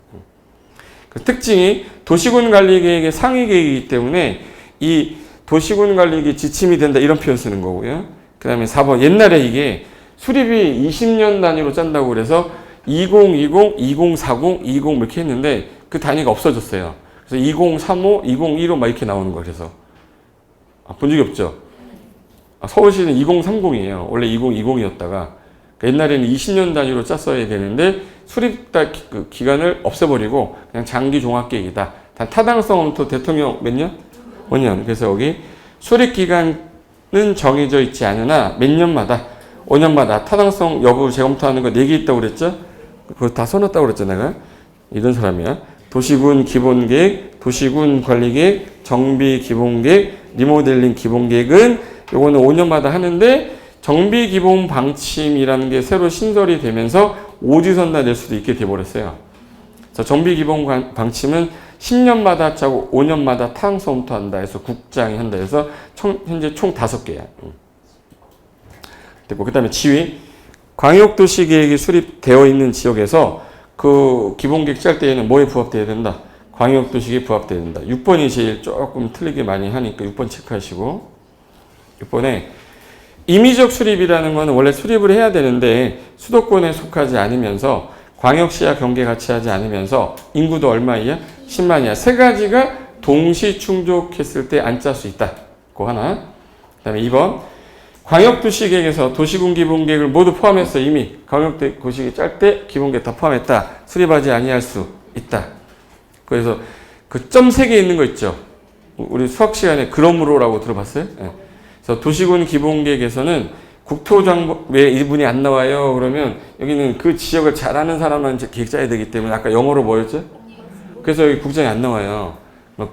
그 특징이 도시군 관리 계획의 상위 계획이기 때문에 이 도시군 관리 계획 지침이 된다 이런 표현 쓰는 거고요. 그 다음에 4번 옛날에 이게 수립이 20년 단위로 짠다고 그래서 2020, 2040, 20 이렇게 했는데 그 단위가 없어졌어요. 그래서 2035, 2015 막 이렇게 나오는 거예요. 그래서 본 적이 없죠. 서울시는 2030이에요. 원래 2020이었다가 옛날에는 20년 단위로 짰어야 되는데 수립 기간을 없애버리고 그냥 장기 종합계획이다. 단 타당성은 또 대통령 몇 년? 5년. 그래서 여기 수립 기간은 정해져 있지 않으나 몇 년마다 5년마다 타당성 여부 재검토하는 거 4개 있다고 그랬죠? 그거 다 써놨다고 그랬죠 내가? 이런 사람이야. 도시군 기본계획, 도시군 관리계획, 정비 기본계획, 리모델링 기본계획은 요거는 5년마다 하는데 정비 기본 방침이라는 게 새로 신설이 되면서 오지선다 낼 수도 있게 돼버렸어요. 그래서 정비 기본 방침은 10년마다 짜고 5년마다 타당성 검토한다 해서 국장이 한다 해서 현재 총 5개야. 됐고 그 다음에 지위 광역도시계획이 수립되어 있는 지역에서 그 기본계획 짤 때에는 뭐에 부합되어야 된다? 광역도시계획에 부합되어야 된다. 6번이 제일 조금 틀리게 많이 하니까 6번 체크하시고 6번에 임의적 수립이라는 거는 원래 수립을 해야 되는데 수도권에 속하지 않으면서 광역시와 경계 같이 하지 않으면서 인구도 얼마이야? 10만이야. 세 가지가 동시 충족했을 때 안 짤 수 있다. 그거 하나. 그 다음에 2번 광역도시계획에서 도시군 기본계획을 모두 포함해서 이미 광역도시계획 짤 때 기본계획 다 포함했다. 수립하지 아니할 수 있다. 그래서 그 점 3개 있는 거 있죠. 우리 수학 시간에 그러므로라고 들어봤어요? 네. 그래서 도시군 기본계획에서는 국토정보 왜 일분이 안 나와요? 그러면 여기는 그 지역을 잘 아는 사람만 계획 짜야 되기 때문에 아까 영어로 뭐였죠? 그래서 여기 국장이 안 나와요.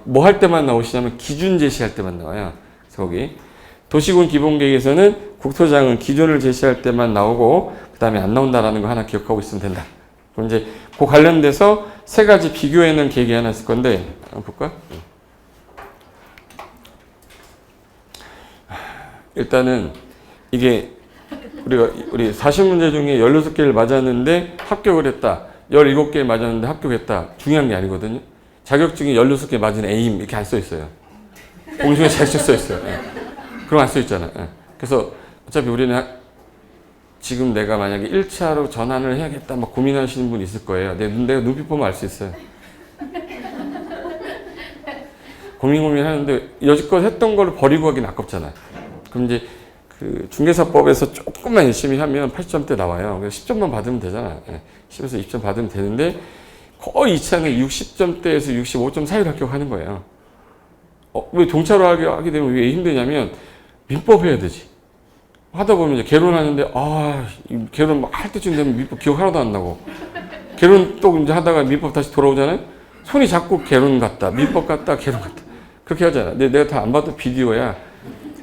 뭐 할 때만 나오시냐면 기준 제시할 때만 나와요. 그래서 거기 도시군 기본계획에서는 국토장은 기준을 제시할 때만 나오고 그 다음에 안 나온다라는 거 하나 기억하고 있으면 된다. 그럼 이제 그 관련돼서 세 가지 비교해놓은 계획이 하나 있을 건데 한번 볼까? 일단은 이게 우리 40문제 중에 16개를 맞았는데 합격을 했다. 17개 맞았는데 합격했다. 중요한 게 아니거든요. 자격증이 16개 맞은 에임 이렇게 안 써 있어요. 공중에 잘 써 있어요. 예. 그럼 안 써 있잖아요. 예. 그래서 어차피 우리는 지금 내가 만약에 1차로 전환을 해야겠다 막 고민하시는 분 있을 거예요. 내가 눈빛 보면 알 수 있어요. 고민하는데 여지껏 했던 걸 버리고 하긴 아깝잖아요. 그럼 이제 그 중개사법에서 조금만 열심히 하면 80점대 나와요. 그래서 10점만 받으면 되잖아요. 10에서 20점 받으면 되는데 거의 2차는 60점대에서 65점 사이로 합격하는 거예요. 왜 동차로 하게 되면 왜 힘드냐면 민법 해야 되지. 하다 보면 이제 개론하는데 개론 막 할 때쯤 되면 민법 기억 하나도 안 나고 개론 또 이제 하다가 민법 다시 돌아오잖아요. 손이 자꾸 개론 같다, 민법 같다, 개론 같다 그렇게 하잖아. 근데 내가 다 안 봐도 비디오야.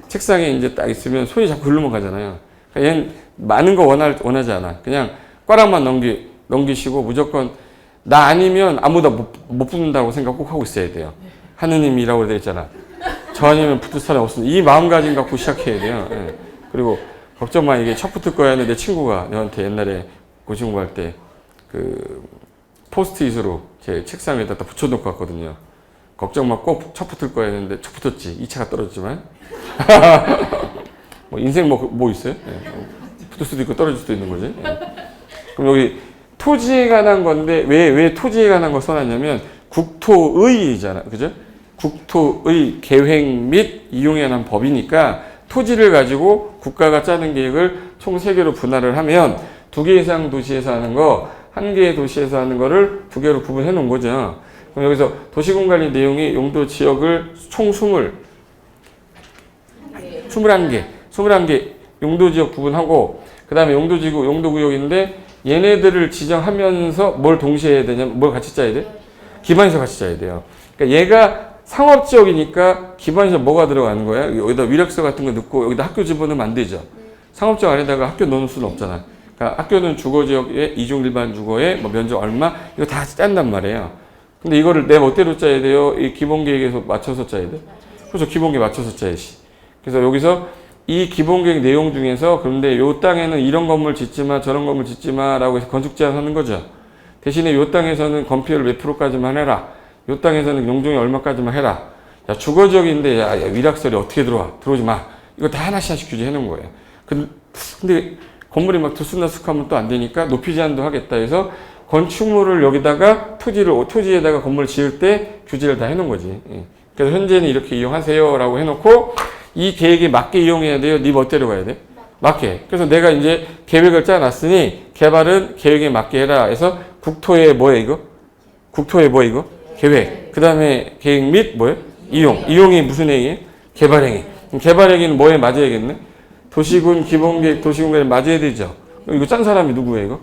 책상에 이제 딱 있으면 손이 자꾸 글로 가잖아요. 그러니까 얘는 많은 거 원하지 않아. 그냥 꽈락만 넘기시고 무조건 나 아니면 아무도 못 붙는다고 생각 꼭 하고 있어야 돼요. 하느님이라고 되어 있잖아. 저 아니면 붙을 사람 없습니다. 이 마음가짐 갖고 시작해야 돼요. 예. 그리고 걱정 마 이게 첫 붙을 거야 하는데 내 친구가 저한테 옛날에 고시 공부할 때 그 포스트잇으로 제 책상 위에다 붙여놓고 왔거든요. 걱정 마 꼭 첫 붙을 거야 했는데 첫 붙었지. 2차가 떨어졌지만 뭐 인생 뭐 있어요? 예. 붙을 수도 있고 떨어질 수도 있는 거지. 예. 그럼 여기 토지에 관한 건데 왜 토지에 관한 걸 써놨냐면 국토의잖아, 그죠? 국토의 계획 및 이용에 관한 법이니까 토지를 가지고 국가가 짜는 계획을 총 3개로 분할을 하면 2개 이상 도시에서 하는 거, 1개의 도시에서 하는 거를 2개로 구분해 놓은 거죠. 그럼 여기서 도시군관리 내용이 용도 지역을 총 21개 용도 지역 구분하고 그 다음에 용도지구, 용도구역인데 얘네들을 지정하면서 뭘 동시에 해야 되냐면 뭘 같이 짜야 돼? 기반시설 같이 짜야 돼요. 그러니까 얘가 상업지역이니까 기반시설 뭐가 들어가는 거야? 여기다 위력서 같은 거 넣고 여기다 학교 집어넣으면 안 되죠. 상업지역 안에다가 학교 넣을 수는 없잖아. 그러니까 학교는 주거지역에 이중 일반 주거에 뭐 면적 얼마 이거 다 짠단 말이에요. 근데 이거를 내 멋대로 짜야 돼요? 이 기본계획에서 맞춰서 짜야 돼? 그래서 기본계획 맞춰서 짜야지. 그래서 여기서 이 기본계획 내용 중에서 그런데 요 땅에는 이런 건물 짓지 마 저런 건물 짓지 마라고 해서 건축 제한하는 거죠. 대신에 요 땅에서는 건폐율 몇 프로까지만 해라. 요 땅에서는 용적이 얼마까지만 해라. 야 주거지역인데 야 위락설이 어떻게 들어오지 마. 이거 다 하나씩 규제해 놓은 거예요. 근데 건물이 막 들쑥날쑥하면 또 안 되니까 높이 제한도 하겠다 해서 건축물을 여기다가 토지에다가 건물을 지을 때 규제를 다 해놓은 거지. 그래서 현재는 이렇게 이용하세요라고 해놓고 이 계획에 맞게 이용해야 돼요. 네 멋대로 가야 돼. 맞게. 그래서 내가 이제 계획을 짜놨으니 개발은 계획에 맞게 해라. 해서 국토의 뭐야 이거? 국토의 뭐 이거? 계획. 그 다음에 계획 및 뭐예요? 이용. 이용이 무슨 행위예요? 개발 행위. 개발 행위는 뭐에 맞아야겠네? 도시군 기본계획 도시군에 맞아야 되죠. 이거 짠 사람이 누구예요 이거?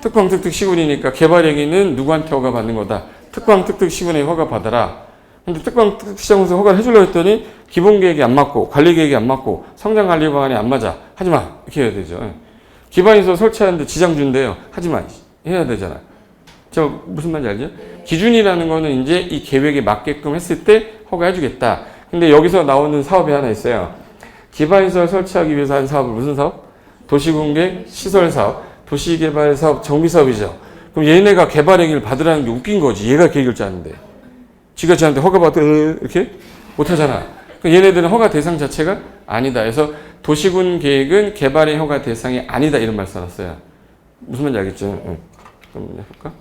특광 특특 시군이니까 개발 행위는 누구한테 허가 받는 거다. 특광 특특 시군에 허가 받아라. 근데 특광 특특 시장에서 허가를 해주려고 했더니 기본계획이 안 맞고 관리계획이 안 맞고 성장관리 방안이 안 맞아. 하지마. 이렇게 해야 되죠. 기반시설 설치하는데 지장 준대요. 하지마. 해야 되잖아. 저 무슨 말인지 알죠? 기준이라는 거는 이제 이 계획에 맞게끔 했을 때 허가해주겠다. 근데 여기서 나오는 사업이 하나 있어요. 기반시설 설치하기 위해서 한 사업은 무슨 사업? 도시공개 시설사업, 도시개발사업, 정비사업이죠. 그럼 얘네가 개발행위를 받으라는 게 웃긴 거지. 얘가 계획을 짜는데. 지가 지한테 허가받아 이렇게 못하잖아. 그러니까 얘네들은 허가 대상 자체가 아니다. 그래서 도시군 계획은 개발의 허가 대상이 아니다. 이런 말 써놨어요. 무슨 말인지 알겠죠? 응. 그럼 해볼까?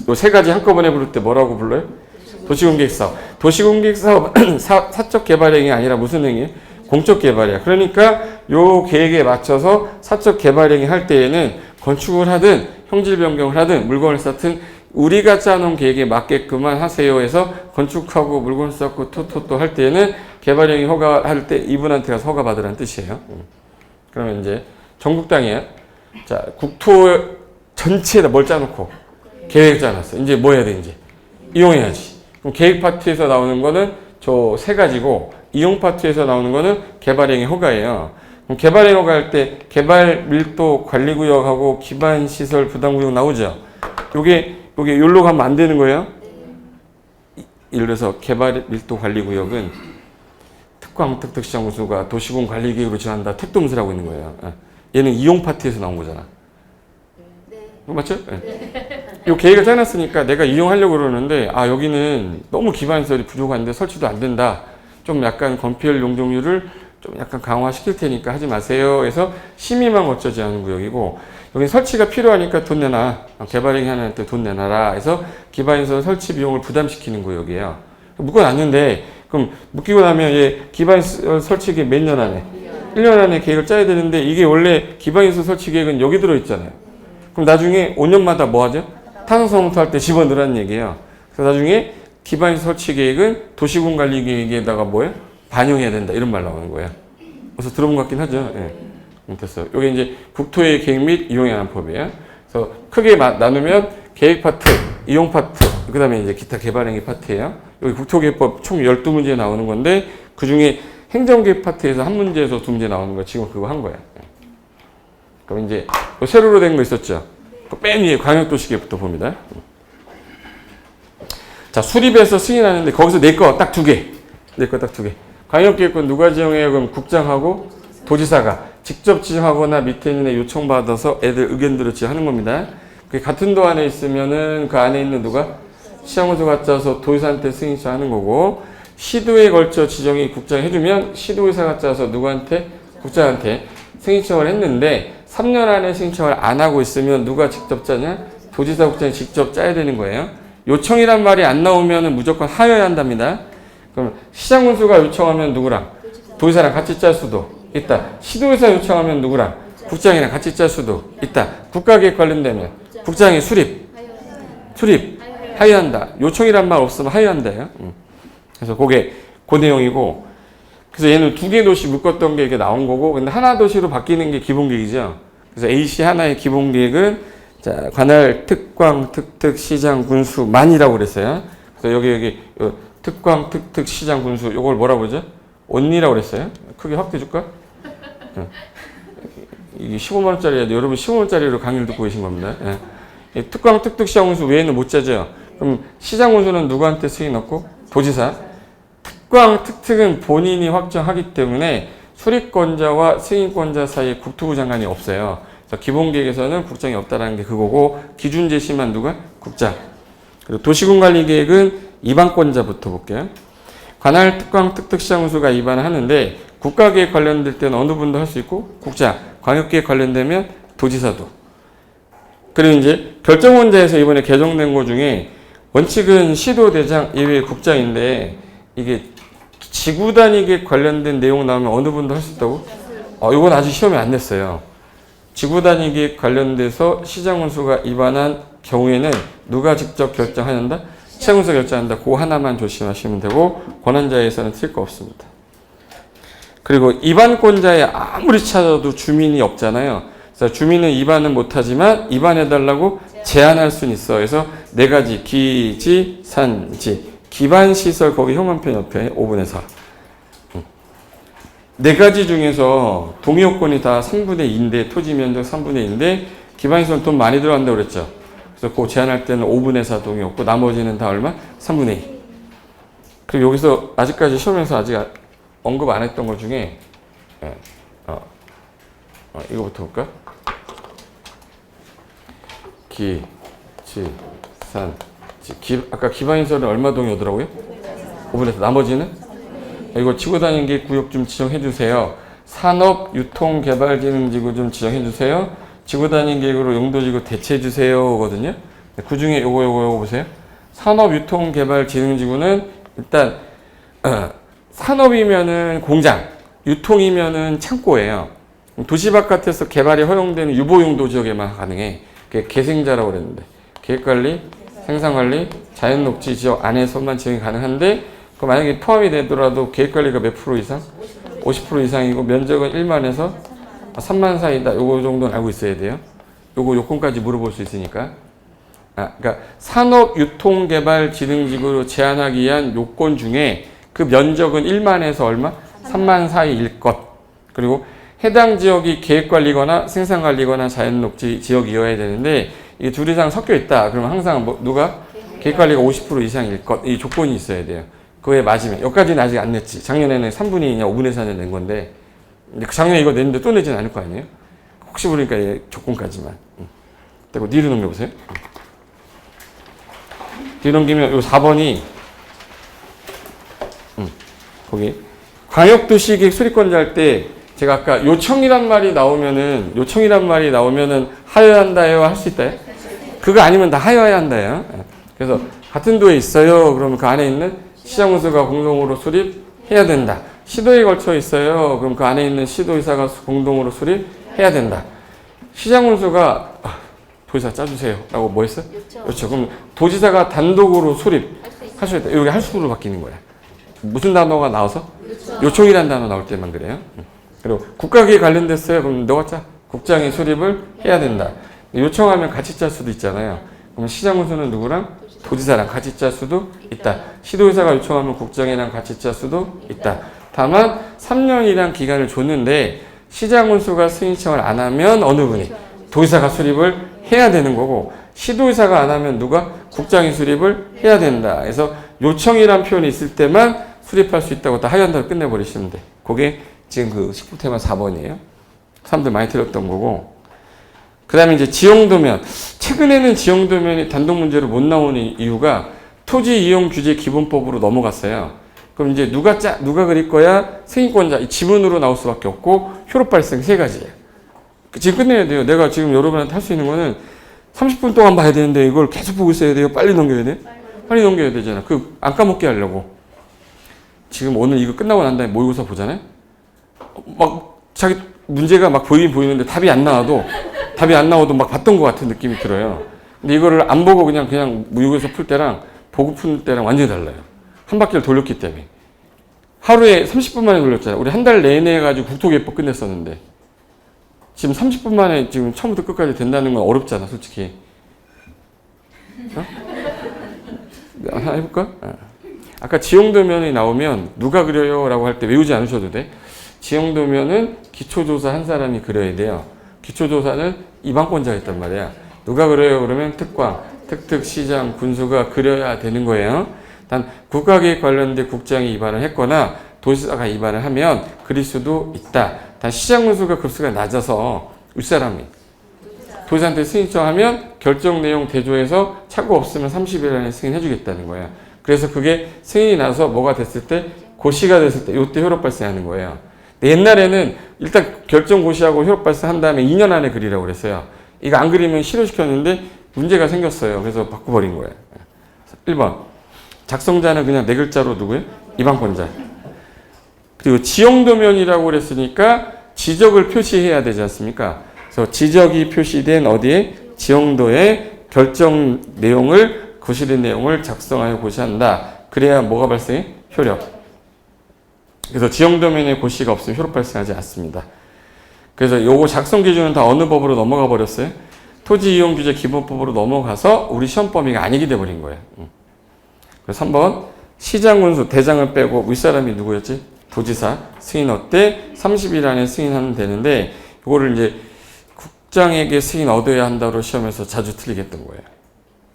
요 3가지 한꺼번에 부를 때 뭐라고 불러요? 도시공개사업. 도시공개사업은 사적 개발행위 아니라 무슨 행위? 공적 개발이야. 그러니까 요 계획에 맞춰서 사적 개발행위 할 때에는 건축을 하든 형질 변경을 하든 물건을 쌓든 우리가 짜놓은 계획에 맞게끔만 하세요 해서 건축하고 물건 쌓고 토토토 할 때에는 개발행위 허가할 때 이분한테 가서 허가 받으라는 뜻이에요. 그러면 이제 전국 땅이야. 자, 국토 전체에다 뭘 짜놓고 계획 짜놨어. 이제 뭐 해야 돼 이제? 이용해야지. 그럼 계획 파트에서 나오는 거는 저 3가지고 이용 파트에서 나오는 거는 개발행위 허가예요. 그럼 개발행위 허가할 때 개발 밀도 관리구역하고 기반 시설 부담구역 나오죠. 요게 여기로 가면 안 되는 거예요. 예를 들어서 개발 밀도 관리구역은 특광 특특시장 군수가 도시군 관리계획으로 지원한다. 택도문서를 하고 있는 거예요. 얘는 이용 파트에서 나온 거잖아. 맞죠? 이 계획을 짜놨으니까 내가 이용하려고 그러는데 여기는 너무 기반시설이 부족한데 설치도 안 된다. 좀 약간 건폐율 용적률을 좀 약간 강화시킬 테니까 하지 마세요. 해서 심의만 거쳐지 않은 구역이고 여기 설치가 필요하니까 돈 내놔. 개발행위 하는 때 돈 내놔라. 해서 기반시설 설치 비용을 부담시키는 구역이에요. 묶어놨는데 그럼 묶이고 나면 얘 기반시설 설치 계획 몇 년 안에? 1년 안에 계획을 짜야 되는데 이게 원래 기반시설 설치 계획은 여기 들어있잖아요. 그럼 나중에 5년마다 뭐 하죠? 탄소섬유도 할 때 집어넣으라는 얘기예요. 그래서 나중에 기반시설 설치 계획은 도시군 관리 계획에다가 뭐예요? 반영해야 된다. 이런 말 나오는 거예요. 그래서 들어본 것 같긴 하죠. 예. 됐어요. 이게 이제 국토의 계획 및 이용에 관한 법이에요. 그래서 크게 나누면 계획 파트, 이용 파트, 그 다음에 이제 기타 개발행위 파트예요. 여기 국토계획법 총 12문제 나오는 건데 그 중에 행정계획 파트에서 한 문제에서 두 문제 나오는 거 지금 그거 한 거예요. 그럼 이제 세로로 된 거 있었죠? 그 맨 위에 광역도시계획부터 봅니다. 자, 수립해서 승인하는데 거기서 내 거 딱 두 개. 내 거 딱 두 개. 광역계획권 누가 지정해요? 그럼 국장하고 도지사가 직접 지정하거나 밑에 있는 애 요청받아서 애들 의견대로 지정하는 겁니다. 그게 같은 도 안에 있으면은 그 안에 있는 누가? 시장군수 갖다 서 도지사한테 승인 신청하는 거고 시도에 걸쳐 지정이 국장이 해주면 시도의사 갖다 서 누구한테? 국장한테 승인 신청을 했는데 3년 안에 승인 신청을 안 하고 있으면 누가 직접 짜냐? 도지사 국장이 직접 짜야 되는 거예요. 요청이란 말이 안 나오면 무조건 하여야 한답니다. 그럼 시장군수가 요청하면 누구랑? 도지사랑 같이 짤 수도 있다. 시도의사 요청하면 누구랑? 국장이랑 같이 짤 수도 있다. 국가계획 관련되면 국장이 수립, 하여한다. 요청이란 말 없으면 하여한다요. 그래서 그게 그 내용이고 그래서 얘는 두 개 도시 묶었던 게 이게 나온 거고 근데 하나 도시로 바뀌는 게 기본계획이죠. 그래서 AC 하나의 기본계획은 자, 관할 특광 특특 시장 군수만이라고 그랬어요. 그래서 여기 특광 특특 시장 군수 이걸 뭐라고 그러죠? 언니라고 그랬어요. 크게 확대 줄까? 이게 15만 원짜리야. 여러분 15만 원짜리로 강의를 듣고 계신 겁니다. 예. 특광 특특 시장 군수 외에는 못 짜죠. 그럼 시장 군수는 누구한테 승인 넣고? 도지사. 특광 특특은 본인이 확정하기 때문에 수립권자와 승인권자 사이에 국토부 장관이 없어요. 그래서 기본계획에서는 국장이 없다라는 게 그거고 기준 제시만 누가? 국장. 그리고 도시군관리계획은 입안권자부터 볼게요. 관할 특광 특특 시장군수가 입안을 하는데 국가계획 관련될 때는 어느 분도 할 수 있고 국장, 광역계획 관련되면 도지사도. 그리고 이제 결정원자에서 이번에 개정된 거 중에 원칙은 시도대장 예외 국장인데 이게 지구 단위계 관련된 내용 나오면 어느 분도 할 수 있다고? 이건 아직 시험에 안 냈어요. 지구 단위계 관련돼서 시장군수가 입안한 경우에는 누가 직접 결정하는다? 시장군수가 결정한다. 그 하나만 조심하시면 되고 권한자에서는 틀릴 거 없습니다. 그리고 입안권자에 아무리 찾아도 주민이 없잖아요. 그래서 주민은 입안은 못하지만 입안해달라고 제안할 수는 있어. 그래서 네 가지 기지, 산지, 기반시설 거기 형광펜 옆에 5분의 4. 네 가지 중에서 동의요건이 다 3분의 2인데 토지 면적 3분의 2인데 기반시설은 돈 많이 들어간다고 그랬죠. 그래서 그 제한할 때는 5분의 4 동의였고 나머지는 다 얼마? 3분의 2. 그리고 여기서 아직까지 시험에서 아직 언급 안 했던 것 중에 이거부터 볼까? 기, 지, 산, 지. 아까 기반시설은 얼마 동의하더라고요? 5분의 4. 나머지는? 이거 지구 단위계 구역 좀 지정해 주세요. 산업 유통 개발 기능지구 좀 지정해 주세요. 지구 단위 계획으로 용도지구 대체해 주세요거든요. 그 중에 요거 보세요. 산업 유통 개발 기능지구는 일단 산업이면은 공장, 유통이면은 창고예요. 도시 바깥에서 개발이 허용되는 유보용도 지역에만 가능해. 그게 개생자라고 그랬는데 계획관리, 생산관리, 자연녹지 지역 안에서만 지정이 가능한데 그 만약에 포함이 되더라도 계획관리가 몇 프로 이상? 50% 이상이고 면적은 1만에서 3만 사이다. 요거 정도는 알고 있어야 돼요. 요거 요건까지 물어볼 수 있으니까. 그러니까 산업 유통 개발 지능지구로 제한하기 위한 요건 중에 그 면적은 1만에서 얼마? 3만 사이일 것. 그리고 해당 지역이 계획관리거나 생산관리거나 자연녹지 지역이어야 되는데 이 둘 이상 섞여 있다. 그러면 항상 누가? 계획관리가 50% 이상일 것. 이 조건이 있어야 돼요. 그거에 맞으면. 여기까지는 아직 안 냈지. 작년에는 3분의 2냐 5분의 4냐 낸 건데 작년에 이거 냈는데 또 내지는 않을 거 아니에요? 혹시 모르니까 얘 조건까지만. 그리고 뒤로 넘겨보세요. 뒤로 넘기면 요 4번이 거기 광역도시계획 수립권자 할 때 제가 아까 요청이란 말이 나오면은 하여한다요 할 수 있다요? 그거 아니면 다 하여야 한다요. 그래서 같은 도에 있어요. 그러면 그 안에 있는 시장군수가 공동으로 수립해야 된다. 시도에 걸쳐 있어요. 그럼 그 안에 있는 시도의사가 공동으로 수립해야 된다. 시장군수가 도지사 짜주세요. 라고 뭐 했어요? 그렇죠. 그럼 도지사가 단독으로 수립할 수 있다. 여기 할 수로 바뀌는 거야. 무슨 단어가 나와서? 요청이라는 단어 나올 때만 그래요. 그리고 국가기에 관련됐어요. 그럼 너가 짜. 국장이 수립을 해야 된다. 요청하면 같이 짤 수도 있잖아요. 그럼 시장군수는 누구랑? 도지사랑 같이 짤 수도 있다. 시도의사가 요청하면 국장이랑 같이 짤 수도 있다. 다만 3년이란 기간을 줬는데 시장군수가 승인 신청을 안 하면 어느 분이? 도지사가 수립을 해야 되는 거고 시도의사가 안 하면 누가? 국장이 수립을 해야 된다. 그래서 요청이란 표현이 있을 때만 수립할 수 있다고 다 하연다로 끝내버리시면 돼. 그게 지금 그 19 테마 4번이에요. 사람들 많이 들었던 거고. 그 다음에 이제 지형도면. 최근에는 지형도면이 단독 문제로 못 나오는 이유가 토지 이용 규제 기본법으로 넘어갔어요. 그럼 이제 누가 그릴 거야? 승인권자. 지문으로 나올 수밖에 없고 효력 발생 3가지예요. 지금 끝내야 돼요. 내가 지금 여러분한테 할 수 있는 거는 30분 동안 봐야 되는데 이걸 계속 보고 있어야 돼요. 빨리 넘겨야 돼? 빨리 넘겨야 되잖아. 안 까먹게 하려고. 지금 오늘 이거 끝나고 난 다음에 모의고사 보잖아요. 막 자기 문제가 막 보이긴 보이는데 답이 안 나와도 막 봤던 것 같은 느낌이 들어요. 근데 이거를 안 보고 그냥 모의고사 풀 때랑 보고 푸는 때랑 완전히 달라요. 한 바퀴를 돌렸기 때문에. 하루에 30분 만에 돌렸잖아요. 우리 한 달 내내 해가지고 국토개혁법 끝냈었는데 지금 30분 만에 지금 처음부터 끝까지 된다는 건 어렵잖아, 솔직히. 하나 해볼까? 아까 지형도면이 나오면 누가 그려요? 라고 할 때 외우지 않으셔도 돼. 지형도면은 기초조사 한 사람이 그려야 돼요. 기초조사는 이방권자가 있단 말이야. 누가 그려요? 그러면 특광, 특특, 시장, 군수가 그려야 되는 거예요. 단 국가계획 관련된 국장이 위반을 했거나 도지사가 위반을 하면 그릴 수도 있다. 단 시장군수가 급수가 낮아서 윗사람이 도지사한테 승인 신청하면 결정 내용 대조해서 착오 없으면 30일 안에 승인해 주겠다는 거예요. 그래서 그게 승인이 나서 뭐가 됐을 때 고시가 됐을 때 이때 효력 발생하는 거예요. 옛날에는 일단 결정 고시하고 효력 발생한 다음에 2년 안에 그리라고 그랬어요. 이거 안 그리면 실효시켰는데 문제가 생겼어요. 그래서 바꿔버린 거예요. 1번 작성자는 그냥 4글자로 누구예요? 이방권자. 그리고 지형도면이라고 그랬으니까 지적을 표시해야 되지 않습니까? 그래서 지적이 표시된 어디에? 지형도에 결정 내용을 고시된 내용을 작성하여 고시한다. 그래야 뭐가 발생해? 효력. 그래서 지형도면에 고시가 없으면 효력 발생하지 않습니다. 그래서 요거 작성 기준은 다 어느 법으로 넘어가 버렸어요? 토지이용규제 기본법으로 넘어가서 우리 시험 범위가 아니게 돼버린 거예요. 그래서 3번 시장군수 대장을 빼고 윗사람이 누구였지? 도지사 승인 어때? 30일 안에 승인하면 되는데 이거를 이제 국장에게 승인 얻어야 한다로 시험에서 자주 틀리게 했던 거예요.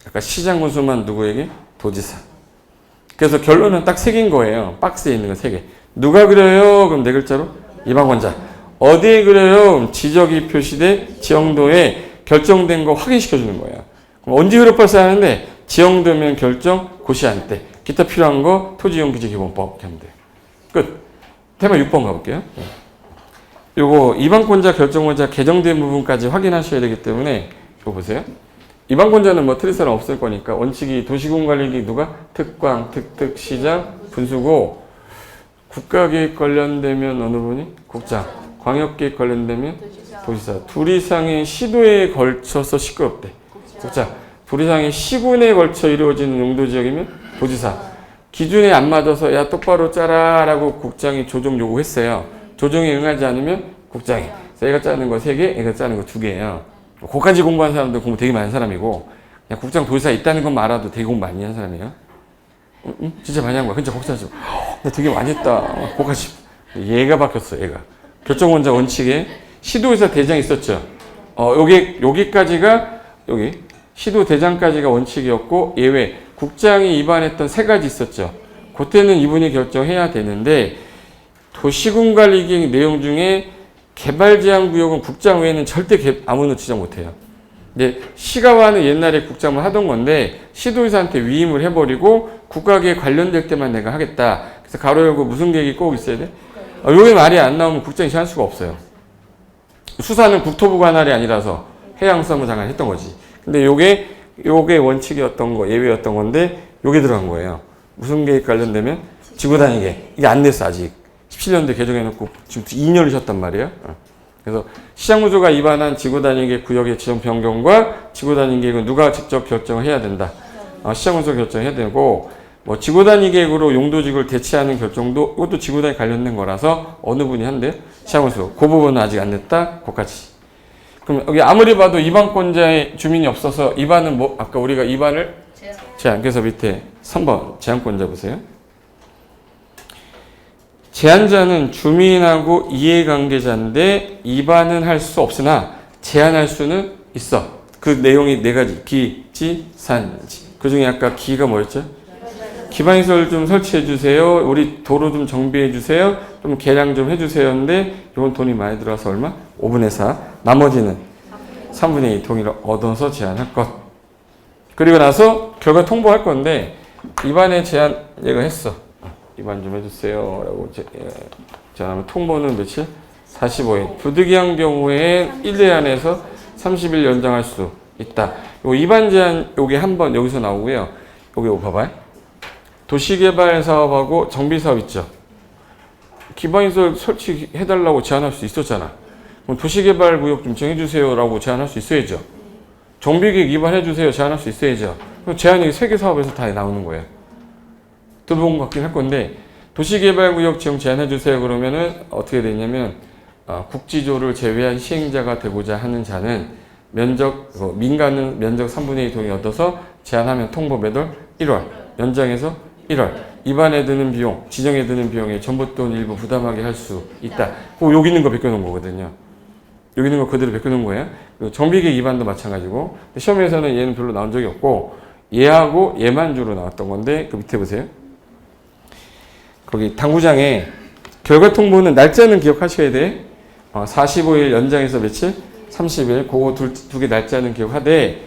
아까 시장군수만 누구에게? 도지사. 그래서 결론은 딱 3개인 거예요. 박스에 있는 거 3개. 누가 그려요? 그럼 4글자로? 이방권자. 어디에 그려요? 그럼 지적이 표시된 지형도에 결정된 거 확인시켜주는 거예요. 그럼 언제 효력 발생하는데? 지형도면 결정 고시할 때. 기타 필요한 거 토지이용규제 기본법 이렇게 하면 돼요. 끝. 테마 6번 가볼게요. 요거 이방권자 결정권자 개정된 부분까지 확인하셔야 되기 때문에 이거 보세요. 이방권자는 뭐 틀릴 사람 없을 거니까 원칙이 도시공관리기 누가? 특광, 특특, 시장, 분수고 국가계획 관련되면 어느 분이? 국장. 광역계획 관련되면 도지사. 둘 이상의 시도에 걸쳐서 시끄럽대. 국장. 둘 이상의 시군에 걸쳐 이루어지는 용도지역이면 도지사. 기준에 안 맞아서 야 똑바로 짜라 라고 국장이 조정 요구했어요. 조정에 응하지 않으면 국장이. 얘가 짜는 거 3개, 얘가 짜는 거 2개예요. 거기까지 공부한 사람들 공부 되게 많은 사람이고 그냥 국장 도지사 있다는 것만 알아도 되게 공부 많이 한 사람이에요. 진짜 많이 한 거야. 근데 복사하지 나 되게 많이 했다. 복하지. 얘가 바뀌었어. 얘가. 결정권자 원칙에 시도의사 대장이 있었죠. 여기까지가 여기 시도대장까지가 원칙이었고 예외 국장이 위반했던 세 가지 있었죠. 그때는 이분이 결정해야 되는데 도시군관리계획 내용 중에 개발제한구역은 국장 외에는 절대 아무나 지정 못해요. 근데 시가와는 옛날에 국장을 하던 건데 시도의사한테 위임을 해버리고 국가계획 관련될 때만 내가 하겠다. 그래서 가로 열고 무슨 계획이 꼭 있어야 돼? 요게 말이 안 나오면 국장이 할 수가 없어요. 수사는 국토부 관할이 아니라서 해양수산부 장관이 했던 거지. 근데 요게 원칙이었던 거, 예외였던 건데 요게 들어간 거예요. 무슨 계획 관련되면 지구단위계. 이게 안 됐어 아직. 17년도에 개정해놓고 지금 2년을 쉬었단 말이에요. 그래서 시장구조가 위반한 지구단위계 구역의 지정 변경과 지구단위계획은 누가 직접 결정을 해야 된다. 시장구조 결정해야 되고 뭐 지구단위계획으로 용도지구를 대체하는 결정도 이것도 지구단위 관련된 거라서 어느 분이 한대요? 시장구조. 그 부분은 아직 안 됐다. 그것까지. 그럼 여기 아무리 봐도 위반권자의 주민이 없어서 위반은 뭐 아까 우리가 위반을 제한. 그래서 밑에 3번 제한권자 보세요. 제한자는 주민하고 이해관계자인데 위반은 할 수 없으나 제한할 수는 있어. 그 내용이 네 가지. 기, 지, 산, 지. 그 중에 아까 기가 뭐였죠? 기반시설 좀 설치해 주세요. 우리 도로 좀 정비해 주세요. 좀 개량 좀 해주세요. 근데 이건 돈이 많이 들어서 얼마? 5분의 4. 나머지는 3분의 2 동의를 얻어서 제한할 것. 그리고 나서 결과 통보할 건데 위반에 제한 얘가 했어. 위반 좀 해주세요. 라고 제안하면 통보는 며칠? 45일. 부득이한 경우에 1회 안에서 30일 연장할 수 있다. 요 위반 제한 요게 한번 여기서 나오고요. 요게 봐봐요. 도시개발 사업하고 정비 사업 있죠. 기반시설 설치해달라고 제안할 수 있었잖아. 그럼 도시개발 구역 좀 정해주세요라고 제안할 수 있어야죠. 정비계획 위반해주세요 제안할 수 있어야죠. 그럼 제안이 3개 사업에서 다 나오는 거예요. 들어본 것 같긴 할 건데 도시개발구역 지정 제안해주세요 그러면은 어떻게 되냐면 국지조를 제외한 시행자가 되고자 하는 자는 민간은 면적 3분의 2 동의 얻어서 제안하면 통보 매달 1월 연장해서 1월 위반에 드는 비용, 지정에 드는 비용에 전부 또는 일부 부담하게 할 수 있다. 여기 있는 거 베껴놓은 거거든요. 여기 있는 거 그대로 베껴놓은 거예요. 정비계획 위반도 마찬가지고 시험에서는 얘는 별로 나온 적이 없고 얘하고 얘만 주로 나왔던 건데 그 밑에 보세요. 거기 당구장에 결과 통보는 날짜는 기억하셔야 돼. 45일 연장해서 며칠? 30일. 그거 두 개 날짜는 기억하되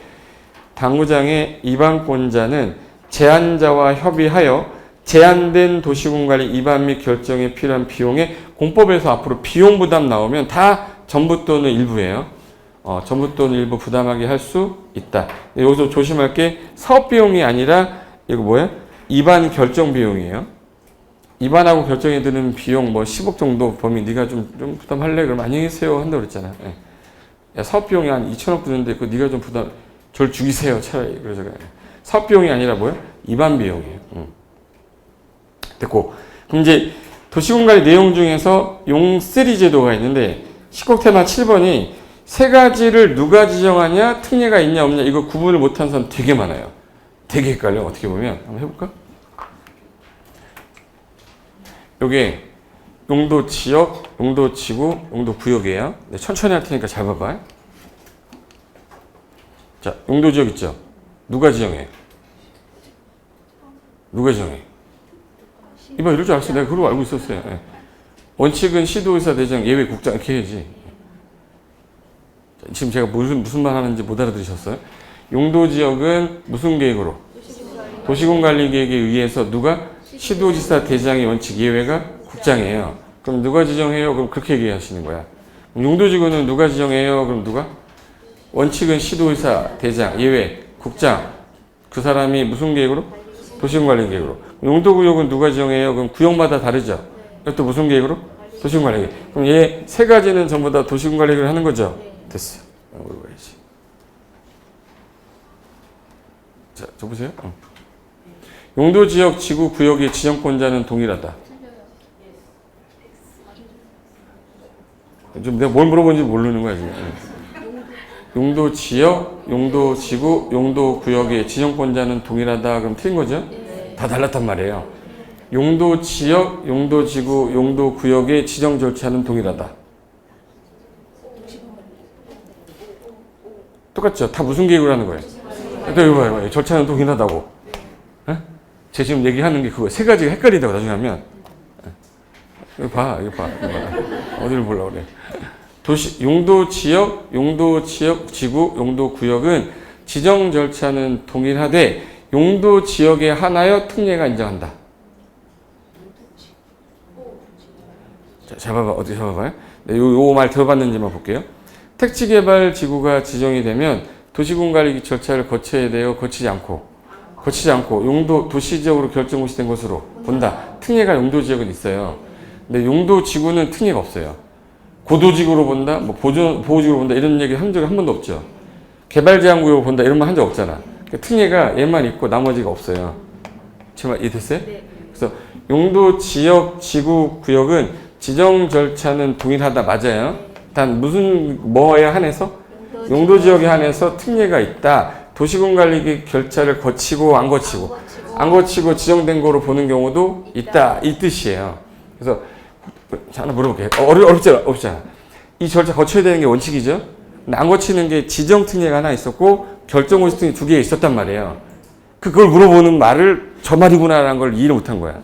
당구장의 위반권자는 제한자와 협의하여 제한된 도시군관리 위반 및 결정에 필요한 비용에 공법에서 앞으로 비용 부담 나오면 다 전부 또는 일부예요. 전부 또는 일부 부담하게 할 수 있다. 여기서 조심할 게 사업 비용이 아니라 이거 뭐야? 위반 결정 비용이에요. 위반하고 결정에 드는 비용 뭐 10억 정도 범위 네가 좀 부담할래? 그럼 안녕히 계세요 한다고 그랬잖아. 예. 야, 사업 비용이 한 2천억 드는데 그 네가 좀 부담 절 죽이세요 차라리. 그래서 사업 비용이 아니라 뭐야? 위반 비용이에요. 됐고. 그럼 이제 도시군관리 내용 중에서 용3 제도가 있는데 19 테마 7번이 세 가지를 누가 지정하냐, 특례가 있냐 없냐 이거 구분을 못한 사람 되게 많아요. 되게 헷갈려. 어떻게 보면 한번 해볼까? 요게 용도 지역, 용도 지구, 용도 구역이에요. 네, 천천히 할 테니까 잘 봐봐요. 자, 용도 지역 있죠? 누가 지정해? 누가 지정해? 이봐 이럴 줄 알았어. 내가 그걸 알고 있었어요. 네. 원칙은 시도의사 대장 예외 국장 이렇게 해야지. 자, 지금 제가 무슨 말 하는지 못 알아들으셨어요? 용도 지역은 무슨 계획으로? 도시군관리계획에 의해서 누가? 시도지사 대장의 원칙 예외가 국장이에요. 그럼 누가 지정해요? 그럼 그렇게 얘기하시는 거야. 용도지구는 누가 지정해요? 그럼 누가? 원칙은 시도의사 대장 예외 국장. 그 사람이 무슨 계획으로? 도시군관리계획으로. 용도구역은 누가 지정해요? 그럼 구역마다 다르죠. 이것도 무슨 계획으로? 도시군관리계획. 그럼 얘 세 가지는 전부 다 도시군관리계획을 하는 거죠. 됐어요. 물어봐야지. 자, 저 보세요. 용도지역 지구 구역의 지정권자는 동일하다. 좀 내가 뭘 물어보는지 모르는 거야 지금. 용도지역, 용도지구, 용도구역의 지정권자는 동일하다. 그럼 틀린 거죠? 다 달랐단 말이에요. 용도 지역, 용도 지구, 용도 구역의 지정 절차는 동일하다. 똑같죠? 다 무슨 계획을 하는 거예요? 그러니까 이거 봐요. 절차는 동일하다고. 에? 제가 지금 얘기하는 게 그거 세 가지가 헷갈리다고 나중에 하면. 이거 봐. 어디를 보려고 그래. 용도 지역, 지구, 용도 구역은 지정 절차는 동일하되 용도 지역에 한하여 특례가 인정한다. 자, 잡아봐. 어디 잡아봐요? 네, 요 말 들어봤는지만 볼게요. 택지개발 지구가 지정이 되면 도시군관리 절차를 거쳐야 돼요. 거치지 않고 용도 도시지역으로 결정된 것으로 본다. 특례가 용도 지역은 있어요. 근데 용도 지구는 특례가 없어요. 고도지구로 본다, 뭐 보호지구로 본다 이런 얘기 한 적이 한 번도 없죠. 개발제한구역으로 본다 이런 말 한 적 없잖아. 그러니까 특례가 얘만 있고 나머지가 없어요. 정말 이해됐어요? 네. 그래서 용도 지역, 지구, 구역은 지정 절차는 동일하다 맞아요. 단 뭐에 한해서? 용도 지역에 한해서 특례가 있다. 도시군관리 결차를 거치고 안 거치고 지정된 거로 보는 경우도 있다. 이 뜻이에요. 그래서 하나 물어볼게요. 없잖아. 이 절차 거쳐야 되는 게 원칙이죠. 근데 안 거치는 게 지정 특례가 하나 있었고 결정고시 특례 2개 있었단 말이에요. 그걸 물어보는 말을 저 말이구나라는 걸 이해를 못한 거야.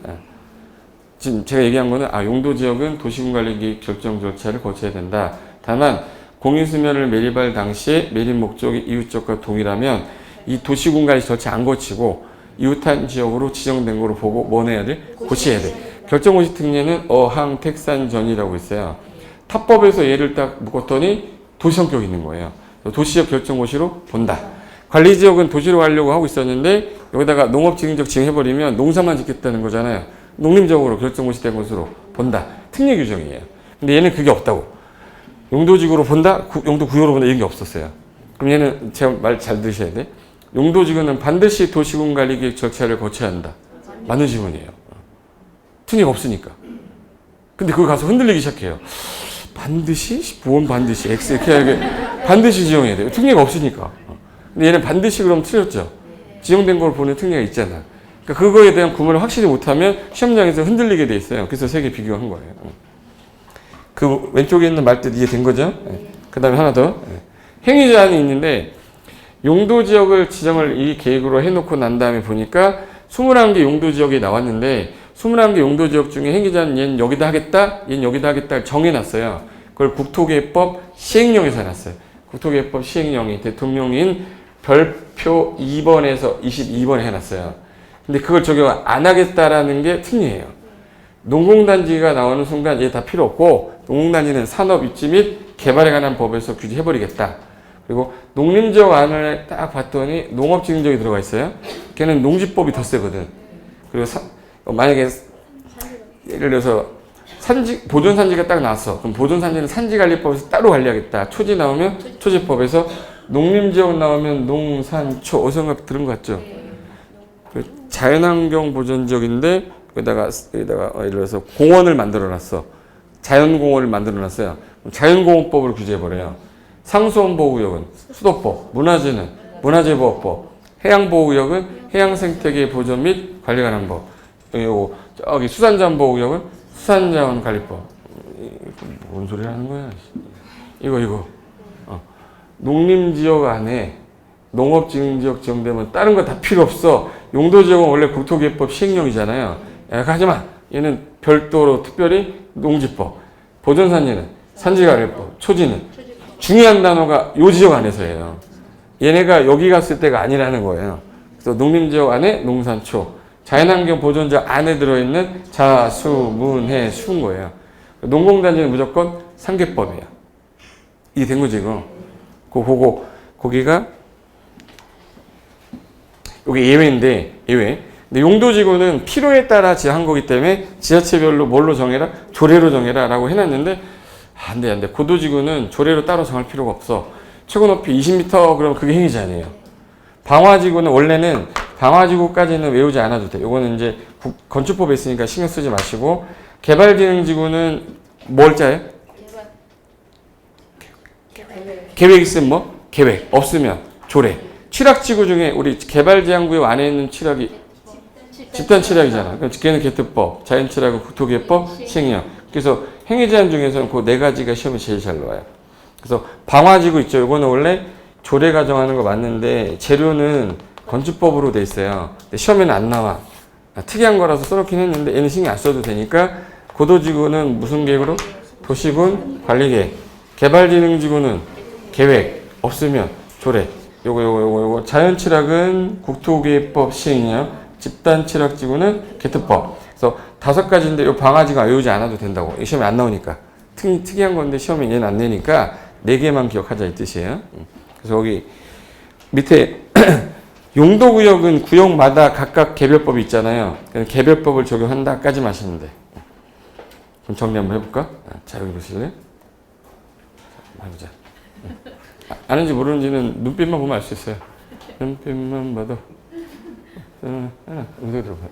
지금 제가 얘기한 거는 용도 지역은 도시군관리 결정 절차를 거쳐야 된다. 다만 공유수면을 매립할 당시에 매립 목적이 이웃적과 동일하면 이 도시군관리 절차 안 거치고 이웃한 지역으로 지정된 거로 보고 뭐 해야 돼? 고치해야 돼. 결정고시 특례는 어항택산전이라고 있어요. 타법에서 얘를 딱 묶었더니 도시성격이 있는 거예요. 도시적 결정고시로 본다. 관리지역은 도시로 가려고 하고 있었는데 여기다가 농업지능적 지정해버리면 농사만 짓겠다는 거잖아요. 농림적으로 결정고시 된 것으로 본다. 특례 규정이에요. 근데 얘는 그게 없다고. 용도지구로 본다? 용도구역으로 본다? 이런 게 없었어요. 그럼 얘는 제가 말 잘 들으셔야 돼. 용도지구는 반드시 도시군관리계획 절차를 거쳐야 한다. 맞는 질문이에요. 특례가 없으니까. 근데 그거 가서 흔들리기 시작해요. 반드시? 뭔 반드시? X 이렇게 반드시 지정해야 돼요. 특례가 없으니까. 근데 얘는 반드시 그럼 틀렸죠. 지정된 걸 보는 특례가 있잖아. 그러니까 그거에 대한 구분을 확실히 못하면 시험장에서 흔들리게 돼 있어요. 그래서 세 개 비교한 거예요. 그 왼쪽에 있는 말뜻 이해된 거죠? 그 다음에 하나 더. 행위제한이 있는데 용도지역을 지정을 이 계획으로 해놓고 난 다음에 보니까 21개 용도지역이 나왔는데 21개 용도지역 중에 행위제한 얘는 여기다 하겠다, 얘는 여기다 하겠다 정해놨어요. 그걸 국토계획법 시행령에서 해놨어요. 국토계획법 시행령이 대통령인 별표 2번에서 22번에 해놨어요. 근데 그걸 적용 안 하겠다라는 게 특례예요. 농공단지가 나오는 순간 얘 다 필요 없고 농공단지는 산업 입지 및 개발에 관한 법에서 규제해버리겠다. 그리고 농림지역 안을 딱 봤더니 농업지능지역이 들어가 있어요. 걔는 농지법이 더 세거든. 그리고 만약에 예를 들어서 보존산지가 딱 나왔어. 그럼 보존산지는 산지관리법에서 따로 관리하겠다. 초지 나오면 초지법에서 농림지역 나오면 농산초 어디선가 들은 거 같죠? 자연환경 보존지역인데 여기다가 예를 들어서 공원을 만들어놨어. 자연공원을 만들어놨어요. 자연공원법을 규제해버려요. 상수원보호구역은 수도법, 문화재는 문화재보호법, 해양보호구역은 해양생태계 보존 및 관리 관한 법. 그리고 저기 수산자원보호구역은 수산자원관리법. 뭔 소리 하는 거야? 이거. 농림지역 안에 농업지능지역 지정되면 다른 거 다 필요 없어. 용도지역은 원래 국토계획법 시행령이잖아요. 하지만 얘는 별도로 특별히 농지법, 보존산지는 산지관리법, 초지는 중요한 단어가 요 지역 안에서예요. 얘네가 여기 갔을 때가 아니라는 거예요. 그래서 농림지역 안에 농산초, 자연환경 보존지역 안에 들어있는 자, 수, 문, 해, 수인 거예요. 농공단지는 무조건 상계법이에요. 이게 된 거지, 이거. 거기가 여기 예외인데, 예외. 근데 용도지구는 필요에 따라 지정한 거기 때문에 지자체별로 뭘로 정해라? 조례로 정해라 라고 해놨는데 안 돼. 고도지구는 조례로 따로 정할 필요가 없어. 최고 높이 20m 그러면 그게 행위제한이에요. 방화지구는 원래는 방화지구까지는 외우지 않아도 돼. 요거는 이제 건축법에 있으니까 신경 쓰지 마시고 개발진흥지구는 뭘 짜요? 계획 있으면 뭐? 계획. 없으면 조례. 취락지구 중에 우리 개발제한구역 안에 있는 취락이 집단 칠약이잖아. 그러니까 걔는 개특법, 자연 칠약은 국토개법, 시행령. 그래서 행위 제한 중에서는 그 네 가지가 시험에 제일 잘 나와요. 그래서 방화지구 있죠. 이거는 원래 조례 가정하는 거 맞는데 재료는 건축법으로 돼 있어요. 근데 시험에는 안 나와. 특이한 거라서 써놓긴 했는데 얘는 신경 안 써도 되니까 고도지구는 무슨 계획으로? 도시군 관리계획. 개발진흥지구는 계획. 없으면 조례. 요거. 자연칠학은 국토개법 시행령. 집단칠학지구는 개특법. 그래서 5가지인데 요 방화지구 외우지 않아도 된다고. 이 시험에 안 나오니까. 특이한 건데 시험에 얘는 안 내니까 4개만 기억하자 이 뜻이에요. 그래서 여기 밑에 용도구역은 구역마다 각각 개별법이 있잖아요. 개별법을 적용한다까지 마시면 돼. 그럼 정리 한번 해볼까? 자, 여기 보실래요? 해보자. 아는지 모르는지는 눈빛만 보면 알 수 있어요. 눈빛만 봐도. 용도 들어봐요.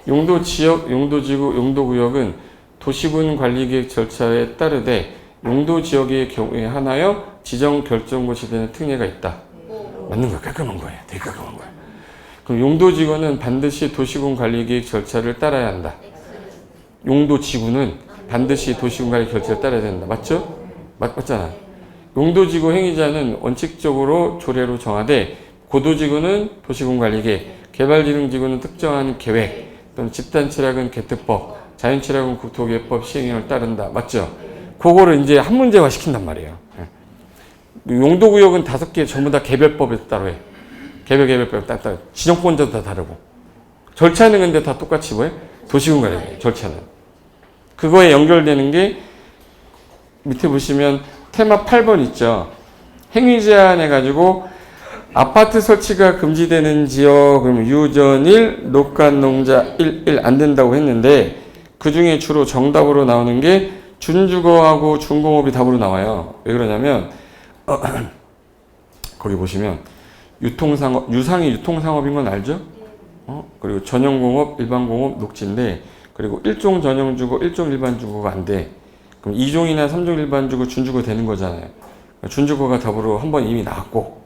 용도지역, 용도지구, 용도구역은 도시군 관리계획 절차에 따르되 용도지역의 경우에 하나여 지정 결정곳이 되는 특례가 있다. 맞는 거야. 깔끔한 거예요. 되게 깔끔한 거야. 그럼 용도지구는 반드시 도시군 관리계획 절차를 따라야 한다. 용도지구는 반드시 도시군 관리 절차를 따라야 된다. 맞죠? 맞잖아. 용도지구 행위자는 원칙적으로 조례로 정하되 고도지구는 도시군 관리계획, 개발진흥지구는 특정한 계획, 또는 집단칠학은 개특법, 자연칠학은 국토개법 시행령을 따른다. 맞죠? 그거를 이제 한 문제화 시킨단 말이에요. 용도구역은 5개 전부 다 개별법에 따로 해. 개별법 따로. 지정권자도 다 다르고. 절차는 근데 다 똑같이 뭐해? 도시군 관리계획, 절차는. 그거에 연결되는 게 밑에 보시면 테마 8번 있죠. 행위 제한해가지고 아파트 설치가 금지되는 지역, 그러면 유전 1, 녹간 농자 1 안 된다고 했는데 그 중에 주로 정답으로 나오는 게 준주거하고 준공업이 답으로 나와요. 왜 그러냐면 거기 보시면 유통상업, 유상이 유통상업인 건 알죠? 그리고 전용공업, 일반공업, 녹지인데 그리고 1종 전용주거, 1종 일반주거가 안 돼. 그럼 2종이나 3종 일반주거, 준주거 되는 거잖아요. 준주거가 답으로 한 번 이미 나왔고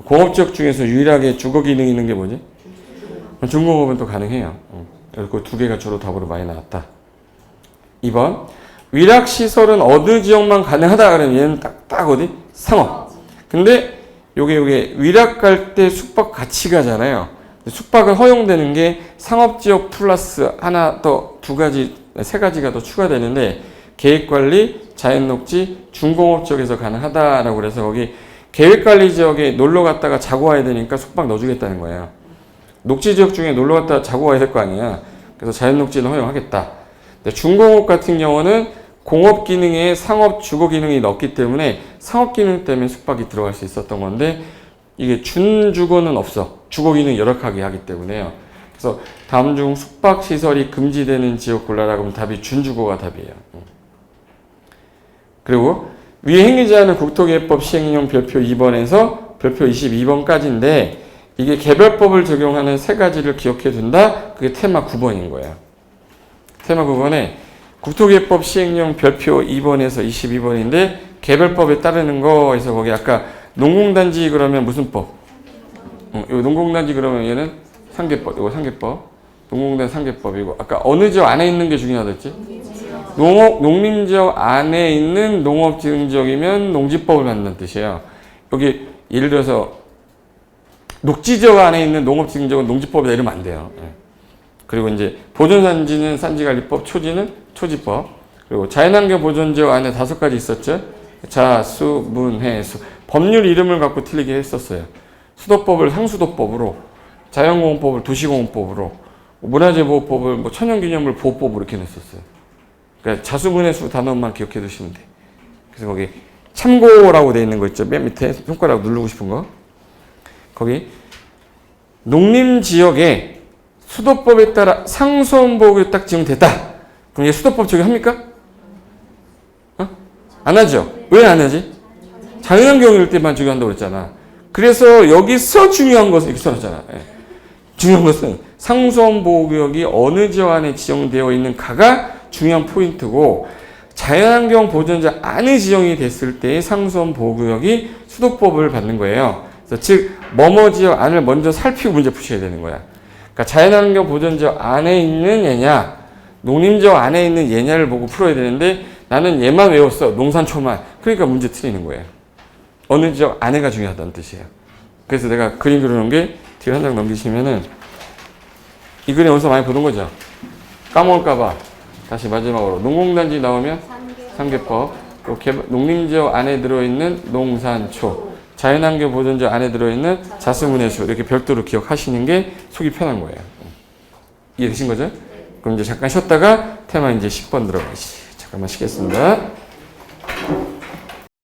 공업지역 중에서 유일하게 주거 기능이 있는 게 뭐지? 준공업은 또 가능해요. 그래서 그 2개가 주로 답으로 많이 나왔다. 2번 위락시설은 어느 지역만 가능하다 그러면 얘는 딱 어디? 상업. 근데 요게 위락 갈 때 숙박 같이 가잖아요. 숙박은 허용되는 게 상업지역 플러스 하나 더 2가지, 3가지가 더 추가되는데 계획관리, 자연녹지, 준공업 지역에서 가능하다라고 그래서 거기 계획관리 지역에 놀러 갔다가 자고 와야 되니까 숙박 넣어주겠다는 거예요. 녹지 지역 중에 놀러 갔다가 자고 와야 될 거 아니야. 그래서 자연녹지는 허용하겠다. 근데 준공업 같은 경우는 공업 기능에 상업 주거 기능이 넣었기 때문에 상업 기능 때문에 숙박이 들어갈 수 있었던 건데 이게 준주거는 없어. 주거 기능 열악하게 하기 때문에요. 그래서 다음 중 숙박 시설이 금지되는 지역 골라라 그러면 답이 준주거가 답이에요. 그리고 위에 행위 제한은 국토개법 시행령 별표 2번에서 별표 22번까지인데 이게 개별법을 적용하는 3가지를 기억해 둔다. 그게 테마 9번인 거예요. 테마 9번에 국토개법 시행령 별표 2번에서 22번인데 개별법에 따르는 거에서 거기 아까 농공단지 그러면 무슨 법? 요 농공단지 그러면 얘는 상계법. 이거 상계법. 농공단 상계법이고 아까 어느 지역 안에 있는 게 중요하다 했지? 농림지역 안에 있는 농업지능지역이면 농지법을 만든다는 뜻이에요. 여기 예를 들어서 녹지지역 안에 있는 농업지능지역은 농지법이다 이러면 안 돼요. 그리고 이제 보존산지는 산지관리법, 초지는 초지법. 그리고 자연환경 보존지역 안에 5가지 있었죠. 자, 수, 문, 해, 수. 법률 이름을 갖고 틀리게 했었어요. 수도법을 상수도법으로, 자연공원법을 도시공원법으로, 문화재보호법을 뭐 천연기념물 보호법으로 이렇게 냈었어요. 그러니까 자수문의 수 단어만 기억해 두시면 돼. 그래서 거기 참고라고 돼 있는 거 있죠. 맨 밑에 손가락 누르고 싶은 거. 거기 농림지역에 수도법에 따라 상수원보호구역 딱 지정됐다. 그럼 얘 수도법 적용합니까? 안 하죠? 왜 안 하지? 자연환경일 때만 적용한다고 그랬잖아. 그래서 여기서 중요한 것은 이렇게 써놨잖아. 중요한 것은 상수원보호구역이 어느 지역 안에 지정되어 있는가가 중요한 포인트고 자연환경 보존자 안에 지정이 됐을 때의 상수원보호구역이 수도법을 받는 거예요. 그래서 즉 뭐뭐 지역 안을 먼저 살피고 문제 푸셔야 되는 거야. 그러니까 자연환경 보존지역 안에 있는 얘냐, 농림지역 안에 있는 얘냐를 보고 풀어야 되는데 나는 얘만 외웠어. 농산초만. 그러니까 문제 틀리는 거예요. 어느 지역 안에가 중요하다는 뜻이에요. 그래서 내가 그림 그려놓은 게 뒤에 한 장 넘기시면은 이 그림 어디서 많이 보던 거죠? 까먹을까봐 다시 마지막으로 농공단지 나오면 삼계법, 농림지역 안에 들어있는 농산초, 자연환경 보존지역 안에 들어있는 자스문해수 이렇게 별도로 기억하시는 게 속이 편한 거예요. 이해되신 거죠? 그럼 이제 잠깐 쉬었다가 테마 이제 10번 들어가시. 잠깐만 쉬겠습니다.